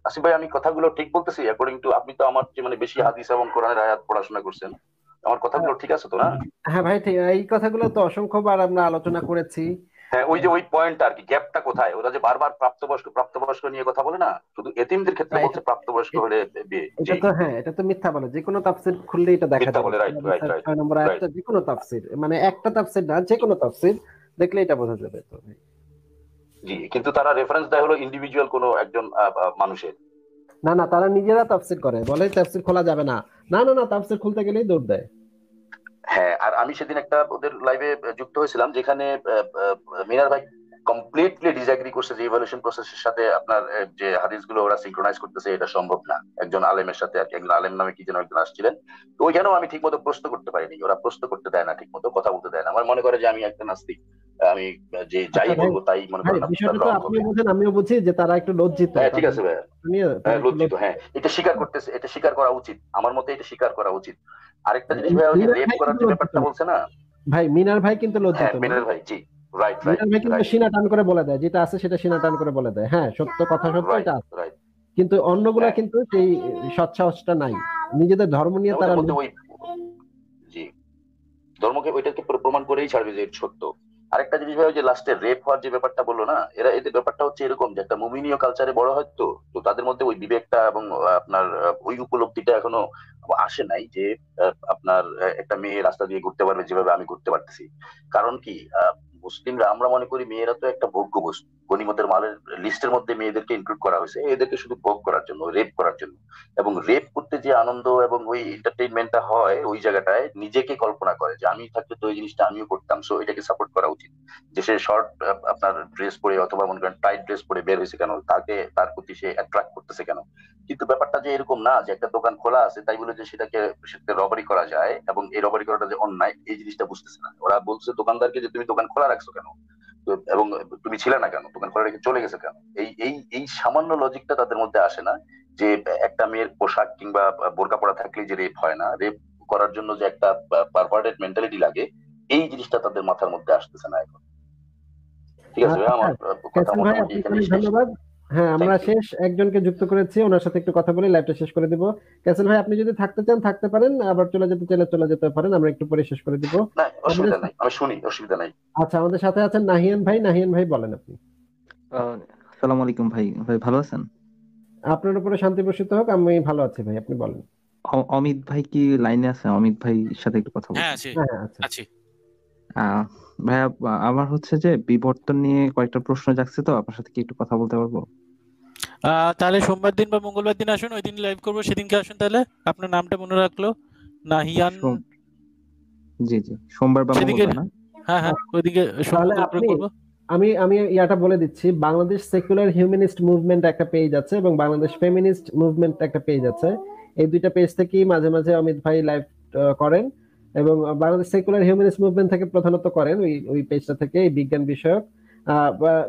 আসিফ ভাই, আমি কথাগুলো ঠিক বলতেছি অ্যাকর্ডিং টু, আপনি তো আমার চেয়ে মানে বেশি হাদিস এবং কোরআনের আয়াত পড়াশোনা করছেন, আমার কথাগুলো ঠিক আছে তো না? হ্যাঁ ভাই, ঠিক, এই কথাগুলো তো অসংখ্যবার আমরা আলোচনা করেছি। হ্যাঁ, ওই যে ওই পয়েন্ট আর কি, গ্যাপটা কোথায়? ওরা যে বারবার প্রাপ্তবয়স্ক নিয়ে কথা বলে না, শুধু এতিমদের ক্ষেত্রে বলছে প্রাপ্তবয়স্ক হলে বিয়ে। এটা তো হ্যাঁ, এটা তো মিথ্যা বলে, যে কোনো তাফসীর খুললে এটা দেখা মিথ্যা যাবে। বলে, রাইট রাইট রাইট 6 নম্বর আয়াতটা যে কোনো তাফসীর, মানে একটা তাফসীর না, যে কোনো তাফসীর দেখলে এটা বোঝা যাবে। তো জি, কিন্তু তারা রেফারেন্স দেয় হলো ইন্ডিভিজুয়াল কোনো একজন মানুষের। না না, তারা নিজেরা তাফসীর করে, বলে তাফসীর খোলা যাবে না, না না না, তাফসীর খুলতে গেলেই দৌড় দেয়। হ্যাঁ, আর আমি সেদিন একটা ওদের লাইভে যুক্ত হয়েছিলাম যেখানে মিনার ভাই কমপ্লিটলি ডিসএগ্রি করছে যে ইভালুয়েশন প্রসেসের সাথে আপনার যে হাদিসগুলো ওরা সিনক্রোনাইজ করতেছে এটা সম্ভব না, একজন আলেমের সাথে আর কি, একজন আলেম নামে কি যেন একজন আসছিলেন। তো ওইখানেও আমি ঠিক মতো প্রশ্ন করতে পারিনি, ওরা প্রশ্ন করতে দেয় না, ঠিক মতো কথা বলতে দেয় না। আমার মনে করে যে আমি একটা নাস্তিক, আমি যে যাই বলবো তাই মনে করেন বিষয়টা তো আপনিও বুঝেন, আমিও বুঝি যে তারা একটু লজ্জিত। হ্যাঁ ঠিক আছে ভাইয়া, লজ্জিত, হ্যাঁ এটা স্বীকার করতেছে, এটা স্বীকার করা উচিত, আমার মতে এটা স্বীকার করা উচিত। আরেকটা জিনিস ভাইয়া, ওই যে রেপ করার যে ব্যাপারটা বলছে না ভাই, মিনার ভাই কিন্তু লজ্জিত। মিনার ভাই, জি রাইট রাইট, মিনার ভাই কিন্তু সিনা টান করে বলে দেয়, যেটা আছে সেটা সিনা টান করে বলে দেয়, হ্যাঁ সত্য কথা, সত্য এটা আছে। কিন্তু অন্যগুলা কিন্তু সেই সৎসাহসটা নাই, নিজেদের ধর্ম নিয়ে তারা জি ধর্মকে ওইটাকে প্রমাণ করেই ছাড়বে যে সত্য। আরেকটা জিনিস ভাই, যে লাস্টে রেপ হওয়ার যে ব্যাপারটা বললো না, এরা এদের ব্যাপারটা হচ্ছে এরকম যে একটা মুমিনীয় কালচারে বড় হয়, তো তাদের মধ্যে ওই বিবেকটা এবং আপনার ওই উপলব্ধিটা এখনো আসে নাই যে আপনার একটা মেয়ে রাস্তা দিয়ে ঘুরতে পারবে যেভাবে আমি ঘুরতে পারতেছি। কারণ কি, মুসলিমরা আমরা মনে করি মেয়েরা তো একটা ভোগ্য বস্তু, গনিমতের মালের লিস্টের মধ্যে মেয়েদেরকে ইনক্লুড করা হয়েছে এদেরকে শুধু ভোগ করার জন্য, রেপ করার জন্য। এবং রেপ করতে যে আনন্দ এবং ওই এন্টারটেইনমেন্টটা হয় ওই জায়গাটায় নিজেকে কল্পনা করে যে আমি থাকলে তো এই জিনিসটা আমিও করতাম, সো এটাকে সাপোর্ট করা উচিত। যে সে শর্ট আপনার ড্রেস পরে অথবা মনে করেন টাইট ড্রেস পরে বের হয়েছে কেন, তার প্রতি সে অ্যাট্রাক্ট করতেছে কেন? কিন্তু ব্যাপারটা যে এরকম না যে একটা দোকান খোলা আছে তাই বলে যে সেটাকে রবারি করা যায় এবং এই রবারি করাটা যে অন্যায়, এই জিনিসটা বুঝতেছে না। ওরা বলছে দোকানদারকে যে তুমি দোকান খোলা রাখছো কেন, এবং তুমি ছিলে না কেন, দোকান খোলা রেখে চলে গেছে কেন? এই সামান্য লজিকটা তাদের মধ্যে আসে না যে একটা মেয়ের পোশাক কিংবা বোরকা পরা থাকলে যে রেপ হয় না, রেপ করার জন্য যে একটা পারভার্টেড মেন্টালিটি লাগে, এই জিনিসটা তাদের মাথার মধ্যে আসতেছে না এখন। ঠিক আছে ভাই, আমার কথা মোটামুটি এখানে ধন্যবাদ। হ্যাঁ, আমরা শেষ একজনকে যুক্ত করেছি, ওনার সাথে একটু কথা বলে লাইভটা শেষ করে দিব। ক্যাসেল ভাই, আপনি যদি থাকতে চান থাকতে পারেন, আবার চলে যেতে চাইলে চলে যেতে পারেন, আমরা একটু পরে শেষ করে দিব। না অসুবিধা নাই, আমি শুনি, অসুবিধা নাই। আচ্ছা, আমাদের সাথে আছেন নাহিয়ান ভাই। নাহিয়ান ভাই বলেন আপনি। আসসালামু আলাইকুম ভাই, ভাই ভালো আছেন? আপনার উপরে শান্তি বর্ষিত হোক, আমি ভালো আছি ভাই, আপনি বলেন। অমিত ভাই কি লাইনে আছে? অমিত ভাই সাথে একটু কথা বলতে। হ্যাঁ আছি। ভাইয়া, আমার হচ্ছে যে বিবর্তন নিয়ে কয়েকটা প্রশ্ন জাগছে, তো আপনার সাথে কি একটু কথা বলতে পারবো? তাহলে সোমবার দিন বা মঙ্গলবার দিন আসুন, ওই দিন লাইভ করবো, সেদিনকে আসুন। তাহলে আপনার নামটা মনে রাখলো, নাহিয়ান। জি জি, সোমবার বা মঙ্গলবার না? হ্যাঁ ওইদিকে করবো। আমি ইয়াটা বলে দিচ্ছি, বাংলাদেশ সেকুলার হিউম্যানিস্ট মুভমেন্ট একটা পেজ আছে এবং বাংলাদেশ ফেমিনিস্ট মুভমেন্ট একটা পেজ আছে। এই দুইটা পেজ থেকেই মাঝে মাঝে অমিত ভাই লাইভ করেন, এবং বাংলাদেশ সেকুলার হিউম্যানিস্ট মুভমেন্ট থেকে প্রধানত করেন ওই পেজটা থেকে এই বিজ্ঞান বিষয়ক।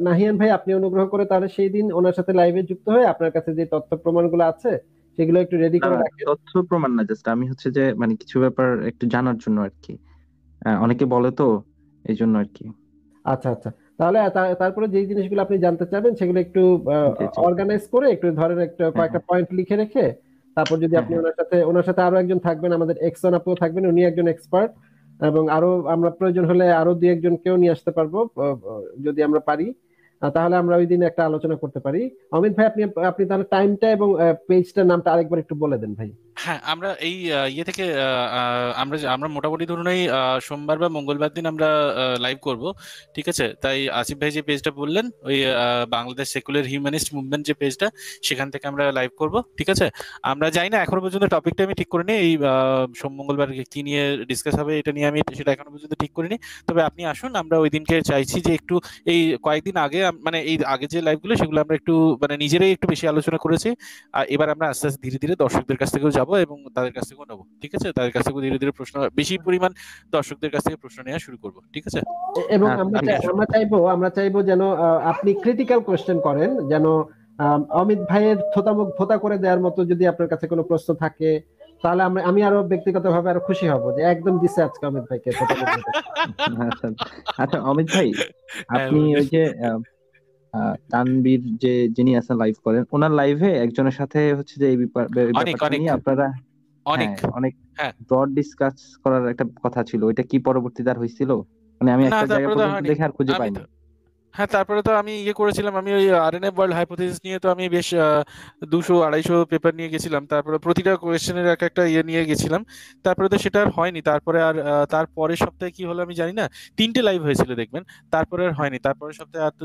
নাহিয়ান ভাই, আপনি অনুগ্রহ করে তাহলে সেই দিন ওনার সাথে লাইভে যুক্ত হয়ে আপনার কাছে যে তথ্য প্রমাণগুলো আছে সেগুলো একটু রেডি করে রাখেন। তথ্য প্রমাণ না, জাস্ট আমি হচ্ছে যে মানে কিছু ব্যাপার একটু জানার জন্য আর কি, অনেকে বলে তো এই জন্য আর কি। আচ্ছা, তাহলে তারপরে যে জিনিসগুলো আপনি জানতে চাবেন সেগুলো একটু অর্গানাইজ করে একটু ধরেন একটা কয়েকটা পয়েন্ট লিখে রেখে, তারপর যদি আপনি ওনার সাথে আরো একজন থাকবেন, আমাদের এক্সন আপু থাকবেন, উনি একজন এক্সপার্ট, এবং আরো আমরা প্রয়োজন হলে আরো দুই একজনকেও নিয়ে আসতে পারবো যদি আমরা পারি। তাহলে আমরা ওই দিন একটা আলোচনা করতে পারি। অমিত ভাই, আপনি আপনি তাহলে টাইমটা এবং পেজটার নামটা আরেকবার একটু বলে দেন ভাই। হ্যাঁ, আমরা এই ইয়ে থেকে আমরা মোটামুটি ধরুন এই সোমবার বা মঙ্গলবার দিন আমরা লাইভ করব, ঠিক আছে? তাই আসিফ ভাই যে পেজটা বললেন, ওই বাংলাদেশ সেকুলার হিউম্যানিস্ট মুভমেন্ট যে পেজটা, সেখান থেকে আমরা লাইভ করব, ঠিক আছে? আমরা জানি না এখনো পর্যন্ত টপিকটা আমি ঠিক করিনি, এই সোম মঙ্গলবার কি নিয়ে ডিসকাস হবে এটা নিয়ে আমি সেটা এখনো পর্যন্ত ঠিক করিনি। তবে আপনি আসুন, আমরা ওই দিনকে চাইছি যে একটু এই কয়েকদিন আগে মানে এই আগে যে লাইভগুলো সেগুলো আমরা একটু মানে নিজেরাই একটু বেশি আলোচনা করেছি। আর এবার আমরা আস্তে আস্তে ধীরে ধীরে দর্শকদের কাছ থেকেও যাবো এবং তাদের কাছ থেকেও নেবো, ঠিক আছে? তাদের কাছ থেকেও ধীরে ধীরে প্রশ্ন, বেশি পরিমাণ দর্শকদের কাছ থেকে প্রশ্ন নেওয়া শুরু করবো, ঠিক আছে? এবং আপনি আসুন। আমরা চাইবো যেন আপনি ক্রিটিক্যাল কোশ্চেন করেন, যেন অমিত ভাইয়ের থোতামুখ ভোতা করে দেওয়ার মতো যদি আপনার কাছে কোনো প্রশ্ন থাকে, তাহলে আমি আরো ব্যক্তিগতভাবে আরো খুশি হব যে একদম দিছে আজকে অমিত ভাইকে থোতামুখ ভোতা। আচ্ছা আচ্ছা, অমিত ভাই, হ্যাঁ, আপনি ওই যে তানবীর যিনি আছেন লাইভ করেন, ওনার লাইভে একজনের সাথে হচ্ছে যে এই অনেক ব্যাপারটা অনেক নিয়ে আপনারা অনেক অনেক হ্যাঁ ব্রড ডিসকাস করার একটা কথা ছিল, ওইটা কি পরবর্তীতে আর হয়েছিল? মানে আমি না, একটা জায়গা তারপরে তো পর্যন্ত হয়নি। দেখে আর খুঁজে আমি পাইনি। তো হ্যাঁ, তারপরে তো আমি ইয়ে করেছিলাম, আমি ওই আরএনএ ওয়ার্ল্ড হাইপোথিসিস নিয়ে তো আমি বেশ 200-250 পেপার নিয়ে গেছিলাম, তারপরে প্রতিটা কোয়েশ্চেনের এক একটা ইয়ে নিয়ে গেছিলাম। তারপরে তো সেটা আর হয়নি। তারপরে আর তারপরের সপ্তাহে কি হলো আমি জানি না, 3টে লাইভ হয়েছিল দেখবেন, তারপরে আর হয়নি। তারপরের সপ্তাহে আর তো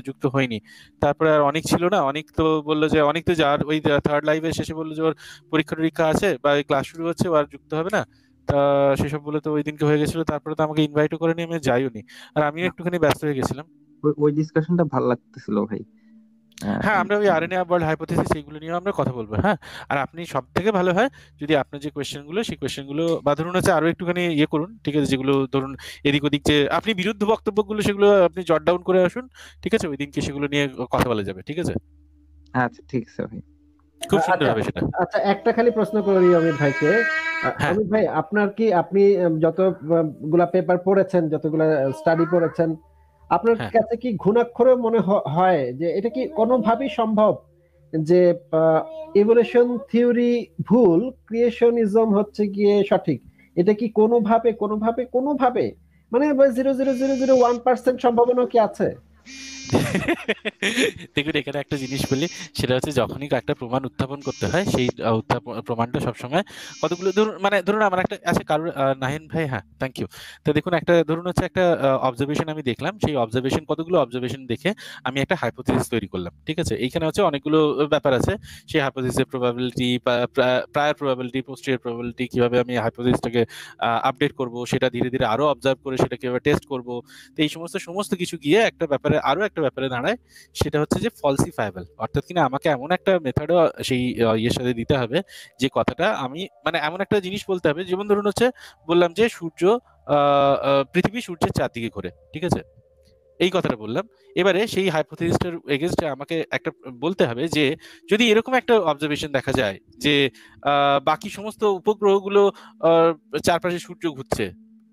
যুক্ত হয়নি। তারপরে আর অনেক ছিল না, অনেক তো বললো যে, অনেক তো যার ওই থার্ড লাইভের শেষে বললো যে ওর পরীক্ষা টরীক্ষা আছে বা ক্লাস শুরু হচ্ছে, ও আর যুক্ত হবে না। তা সেসব বলে তো ওই দিনকে হয়ে গেছিল, তারপরে তো আমাকে ইনভাইটও করেনি, আমি যাইও নি। আর আমিও একটুখানি ব্যস্ত হয়ে গেছিলাম। ওই ডিসকাশনটা ভালো লাগতেছিল ভাই। হ্যাঁ, আমরা ওই আরএনএ ওয়ার্ল্ড হাইপোথিসিস এইগুলো নিয়ে আমরা কথা বলবো। হ্যাঁ, আর আপনি সব থেকে ভালো হয় যদি আপনার যে কোয়েশ্চেনগুলো, সেই কোয়েশ্চেনগুলো বা ধরুন হচ্ছে আরো একটুখানি ইয়ে করুন, ঠিক আছে? যেগুলো ধরুন এদিক ওদিক যে আপনি বিরুদ্ধ বক্তব্যগুলো, সেগুলো আপনি জট ডাউন করে আসুন, ঠিক আছে? ওই দিনকে সেগুলো নিয়ে কথা বলা যাবে, ঠিক আছে? আচ্ছা, ঠিক আছে ভাই। খুব সুন্দর আচ্ছা হবে সেটা। আচ্ছা, একটা খালি প্রশ্ন করি অমিত ভাইকে। হ্যাঁ অমিত ভাই, আপনি যতগুলা পেপার পড়েছেন, যতগুলা স্টাডি করেছেন, আপনার হ্যাঁ কাছে কি ঘুণাক্ষরে মনে হয় যে এটা কি কোনোভাবেই সম্ভব যে ইভলিউশন থিওরি ভুল, ক্রিয়েশনিজম হচ্ছে গিয়ে সঠিক? এটা কি কোনোভাবে মানে 0.0001% সম্ভাবনা কি আছে? দেখুন, এখানে একটা জিনিস বলি, সেটা হচ্ছে যখনই একটা প্রমাণ উত্থাপন করতে হয়, সেই প্রমাণটা সবসময় কতগুলো ধরুন আমার একটা আছে কারোর নাহিন ভাই, হ্যাঁ থ্যাংক ইউ। তো দেখুন, একটা ধরুন হচ্ছে একটা অবজারভেশন আমি দেখলাম, সেই কতগুলো অবজারভেশন দেখে আমি একটা হাইপোথিসিস তৈরি করলাম, ঠিক আছে? এইখানে হচ্ছে অনেকগুলো ব্যাপার আছে। সেই হাইপোথিসিসের probability, prior probability, posterior probability, কিভাবে আমি হাইপোথিসিসটাকে আপডেট করব, সেটা ধীরে ধীরে আরো অবজার্ভ করে সেটা কিভাবে টেস্ট করব। তো এই সমস্ত কিছু গিয়ে আরো একটা ব্যাপারে দাঁড়ায়, সেটা হচ্ছে যে ফলসিফাইবল, অর্থাৎ কিনা আমাকে এমন একটা মেথডও সেই ইয়ের সাথে দিতে হবে, যে কথাটা আমি মানে এমন একটা জিনিস বলতে হবে, যেমন ধরুন হচ্ছে বললাম যে পৃথিবী সূর্যের চারদিকে ঘোরে, ঠিক আছে? এই কথাটা বললাম। এবারে সেই হাইপোথিসিসটার এগেইনস্টে আমাকে একটা বলতে হবে যে, যদি এরকম একটা অবজারভেশন দেখা যায় যে বাকি সমস্ত উপগ্রহগুলো চারপাশে সূর্য ঘুরছে,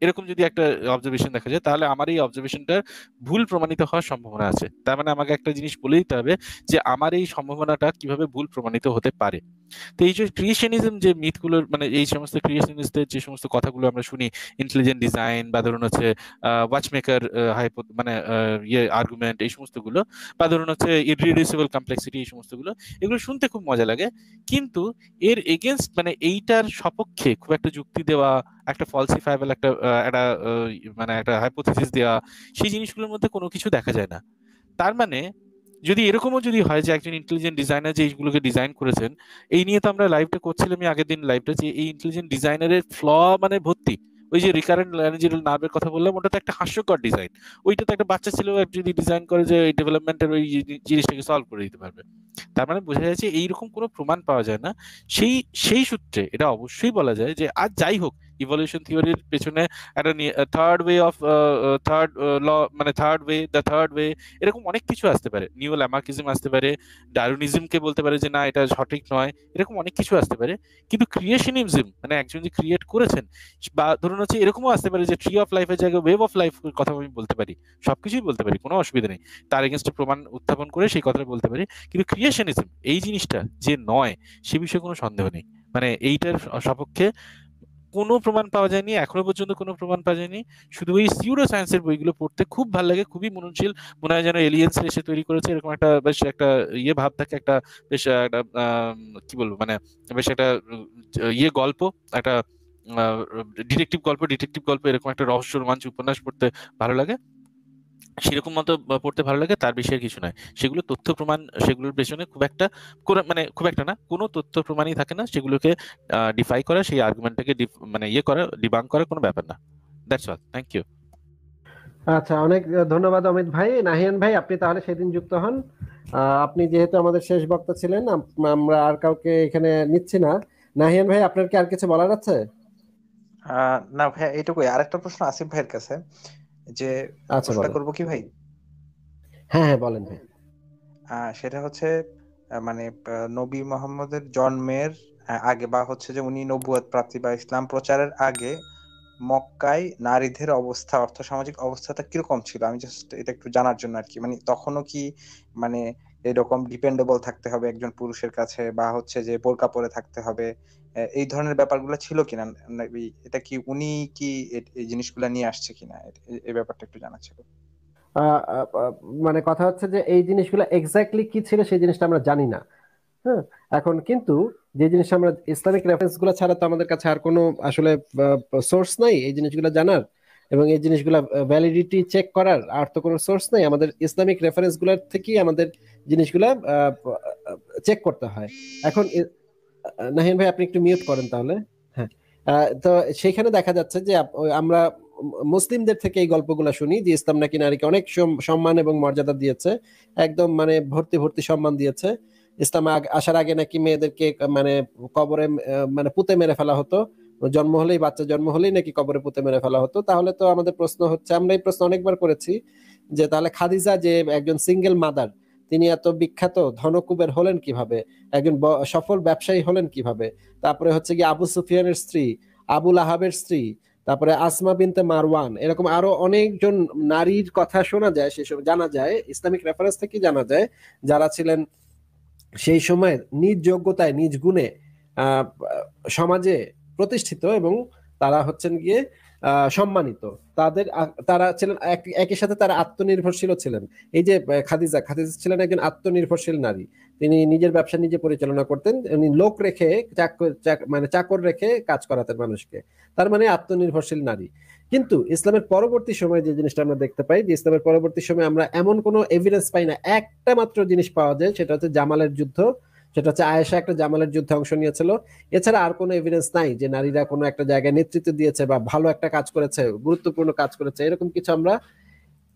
এরকম যদি একটা অবজারভেশন দেখা যায়, তাহলে আমার এই অবজারভেশনটার ভুল প্রমাণিত হওয়ার সম্ভাবনা আছে। তার মানে আমাকে একটা জিনিস বলে দিতে হবে যে আমার এই সম্ভাবনাটা কিভাবে ভুল প্রমাণিত হতে পারে। তো এই যে ক্রিয়েশনিজম যে মিথগুলোর মানে এই সমস্ত ক্রিয়েশনিস্টদের যে সমস্ত কথাগুলো আমরা শুনি, ইন্টেলিজেন্ট ডিজাইন বা ধরুন হচ্ছে ওয়াচমেকার মানে ইয়ে আর্গুমেন্ট, এই সমস্তগুলো, বা ধরুন হচ্ছে ইররিডিউসিবল কমপ্লেক্সিটি, এই সমস্তগুলো, এগুলো শুনতে খুব মজা লাগে। কিন্তু এর এগেনস্ট মানে এইটার সপক্ষে খুব একটা যুক্তি দেওয়া, একটা ফলসিফাইবল মানে একটা হাইপোথিসিস দেওয়া, সেই জিনিসগুলোর মধ্যে কোনো কিছু দেখা যায় না। তার মানে যদি এরকমও যদি হয় যে একজন ইন্টেলিজেন্ট ডিজাইনার যে এইগুলোকে ডিজাইন করেছেন, এই নিয়ে তো আমরা লাইভটা করছিলাম আগের দিন লাইভটা, যে এই ইন্টেলিজেন্ট ডিজাইনারের ফ্ল মানে ভর্তি। ওই যে রিকারেন্ট ল্যারেঞ্জিয়াল নার্ভের কথা বললাম, ওটা তো একটা হাস্যকর ডিজাইন। ওইটা তো একটা বাচ্চা ছেলেও যদি ডিজাইন করে যে এই ডেভেলপমেন্টের ওই জিনিসটাকে সলভ করে দিতে পারবে। তার মানে বোঝা যাচ্ছে এইরকম কোনো প্রমাণ পাওয়া যায় না। সেই সূত্রে এটা অবশ্যই বলা যায় যে, আর যাই হোক, ইভলিউশন থিওরির পেছনে একটা থার্ড ওয়ে এরকম অনেক কিছু আসতে পারে। নিও ল্যামার্কিজম আসতে পারে, ডারউইনিজমকে বলতে পারে যে না এটা সঠিক নয়, এরকম অনেক কিছু আসতে পারে। কিন্তু ক্রিয়েশনিজম মানে একজন যে ক্রিয়েট করেছেন, বা ধরুন হচ্ছে এরকমও আসতে পারে যে ট্রি অফ লাইফের জায়গায় ওয়েব অফ লাইফ কথা আমি বলতে পারি, সবকিছুই বলতে পারি, কোনো অসুবিধা নেই। তার এগেনস্টে প্রমাণ উত্থাপন করে সেই কথাটা বলতে পারি। কিন্তু ক্রিয়েশনিজম এই জিনিসটা যে নয়, সে বিষয়ে কোনো সন্দেহ নেই। মানে এইটার সপক্ষে কোনো প্রমাণ পাওয়া যায়নি, এখনো পর্যন্ত কোনো প্রমাণ পাওয়া যায়নি। শুধু ওই সিউডো সায়েন্সের বইগুলো পড়তে খুব ভালো লাগে, খুবই মননশীল, মনে হয় যেন এলিয়েন্স এসে তৈরি করেছে, এরকম একটা বেশ একটা ভাব থাকে, একটা বেশ একটা কি বলবো মানে বেশ একটা গল্প, একটা ডিটেকটিভ গল্প এরকম একটা রহস্য রোমাঞ্চ উপন্যাস পড়তে ভালো লাগে, সেরকম মতো পড়তে ভালো লাগে। তার বেশি আর কিছু নয়। সেগুলো তথ্য প্রমাণ, সেগুলোর পেছনে খুব একটা মানে খুব একটা না, কোনো তথ্য প্রমাণই থাকে না, সেগুলোকে ডিফাই করা, সেই আর্গুমেন্টটাকে মানে করা, ডিবাঙ্ক করা কোনো ব্যাপার না। That's all, thank you. আচ্ছা, অনেক ধন্যবাদ অমিত ভাই। নাহিয়ান ভাই, আপনি তাহলে সেদিন যুক্ত হন। আপনি যেহেতু আমাদের শেষ বক্তা ছিলেন, আমরা আর কাউকে এখানে নিচ্ছি না। নাহিয়ান ভাই, আপনার কি আর কিছু বলার আছে? না ভাই, এইটুকুই। আরেকটা প্রশ্ন আসিফ ভাইয়ের কাছে, যে আচ্ছা, প্রশ্নটা বলেন। করবো কি ভাই? হ্যাঁ হ্যাঁ, বলেন ভাই। সেটা হচ্ছে মানে নবী মোহাম্মদের জন্মের আগে, বা হচ্ছে যে উনি নবুয়ত প্রাপ্তি বা ইসলাম প্রচারের আগে মক্কায় নারীদের অবস্থা, অর্থসামাজিক অবস্থাটা কিরকম ছিল? আমি জাস্ট এটা একটু জানার জন্য আর কি। মানে তখনও কি মানে এরকম ডিপেন্ডেবল থাকতে হবে একজন পুরুষের কাছে, বা হচ্ছে যে বোরকা পরে থাকতে হবে, এই ধরনের ব্যাপারগুলো ছিল কিনা? এটা কি উনি কি এই জিনিসগুলো নিয়ে আসছে কিনা, এই ব্যাপারটা একটু জানা ছিল। আহ, আহ, আহ, মানে কথা হচ্ছে যে এই জিনিসগুলো এক্স্যাক্টলি কি ছিল সেই জিনিসটা আমরা জানি না। হ্যাঁ, এখন কিন্তু যে জিনিস আমরা ইসলামিক রেফারেন্স গুলো ছাড়া তো আমাদের কাছে আর কোনো আসলে সোর্স নাই এই জিনিসগুলো জানার, এবং এই জিনিসগুলো ভ্যালিডিটি চেক করার আর তো কোনো সোর্স নাই। আমাদের ইসলামিক রেফারেন্স গুলোর থেকেই আমাদের জিনিসগুলা চেক করতে হয়। এখন নাহিন ভাই, আপনি একটু মিউট করেন তাহলে। হ্যাঁ, তো সেইখানে দেখা যাচ্ছে যে আমরা মুসলিমদের থেকে এই গল্পগুলো শুনি যে ইসলাম নাকি নারীকে অনেক সম্মান এবং মর্যাদা দিয়েছে, একদম মানে ভর্তি ভর্তি সম্মান দিয়েছে। ইসলাম আসার আগে নাকি মেয়েদেরকে মানে কবরে মানে পুঁতে মেরে ফেলা হতো, বাচ্চা জন্ম হলেই নাকি কবরে পুঁতে মেরে ফেলা হতো। তাহলে তো আমাদের প্রশ্ন হচ্ছে, আমরা এই প্রশ্ন অনেকবার করেছি, যে তাহলে খাদিজা যে একজন সিঙ্গেল মাদার, তিনি এত বিখ্যাত ধনকুবের হলেন কিভাবে, একজন সফল ব্যবসায়ী হলেন কিভাবে? তারপরে হচ্ছে কি আবু সুফিয়ানের স্ত্রী, আবুল আহাবের স্ত্রী, তারপরে আসমা বিনতে মারওয়ান, এরকম আরো অনেকজন নারীর কথা শোনা যায়, সেসব জানা যায় ইসলামিক রেফারেন্স থেকে জানা যায়, যারা ছিলেন সেই সময় নিজ যোগ্যতায় নিজ গুণে সমাজে প্রতিষ্ঠিত, এবং তারা হচ্ছেন গিয়ে সম্মানিত। তারা ছিলেন একই সাথে তারা আত্মনির্ভরশীল ছিলেন। এই যে খাদিজা ছিলেন একজন আত্মনির্ভরশীল নারী। তিনি নিজের ব্যবসা নিজে পরিচালনা করতেন, উনি লোক রেখে মানে চাকর রেখে কাজ করাতেন মানুষকে, তার মানে আত্মনির্ভরশীল নারী। কিন্তু ইসলামের পরবর্তী সময় যে জিনিসটা আমরা দেখতে পাই, যে ইসলামের পরবর্তী সময় আমরা এমন কোনো এভিডেন্স পাই না, একটা মাত্র জিনিস পাওয়া যায়, সেটা হচ্ছে জামালের যুদ্ধ। সেটা হচ্ছে আয়েশা একটা জামালের যুদ্ধে অংশ নিয়েছিল। এছাড়া আর কোনো এভিডেন্স নাই যে নারীরা কোনো একটা জায়গায় নেতৃত্ব দিয়েছে বা ভালো একটা কাজ করেছে, গুরুত্বপূর্ণ কাজ করেছে, এরকম কিছু আমরা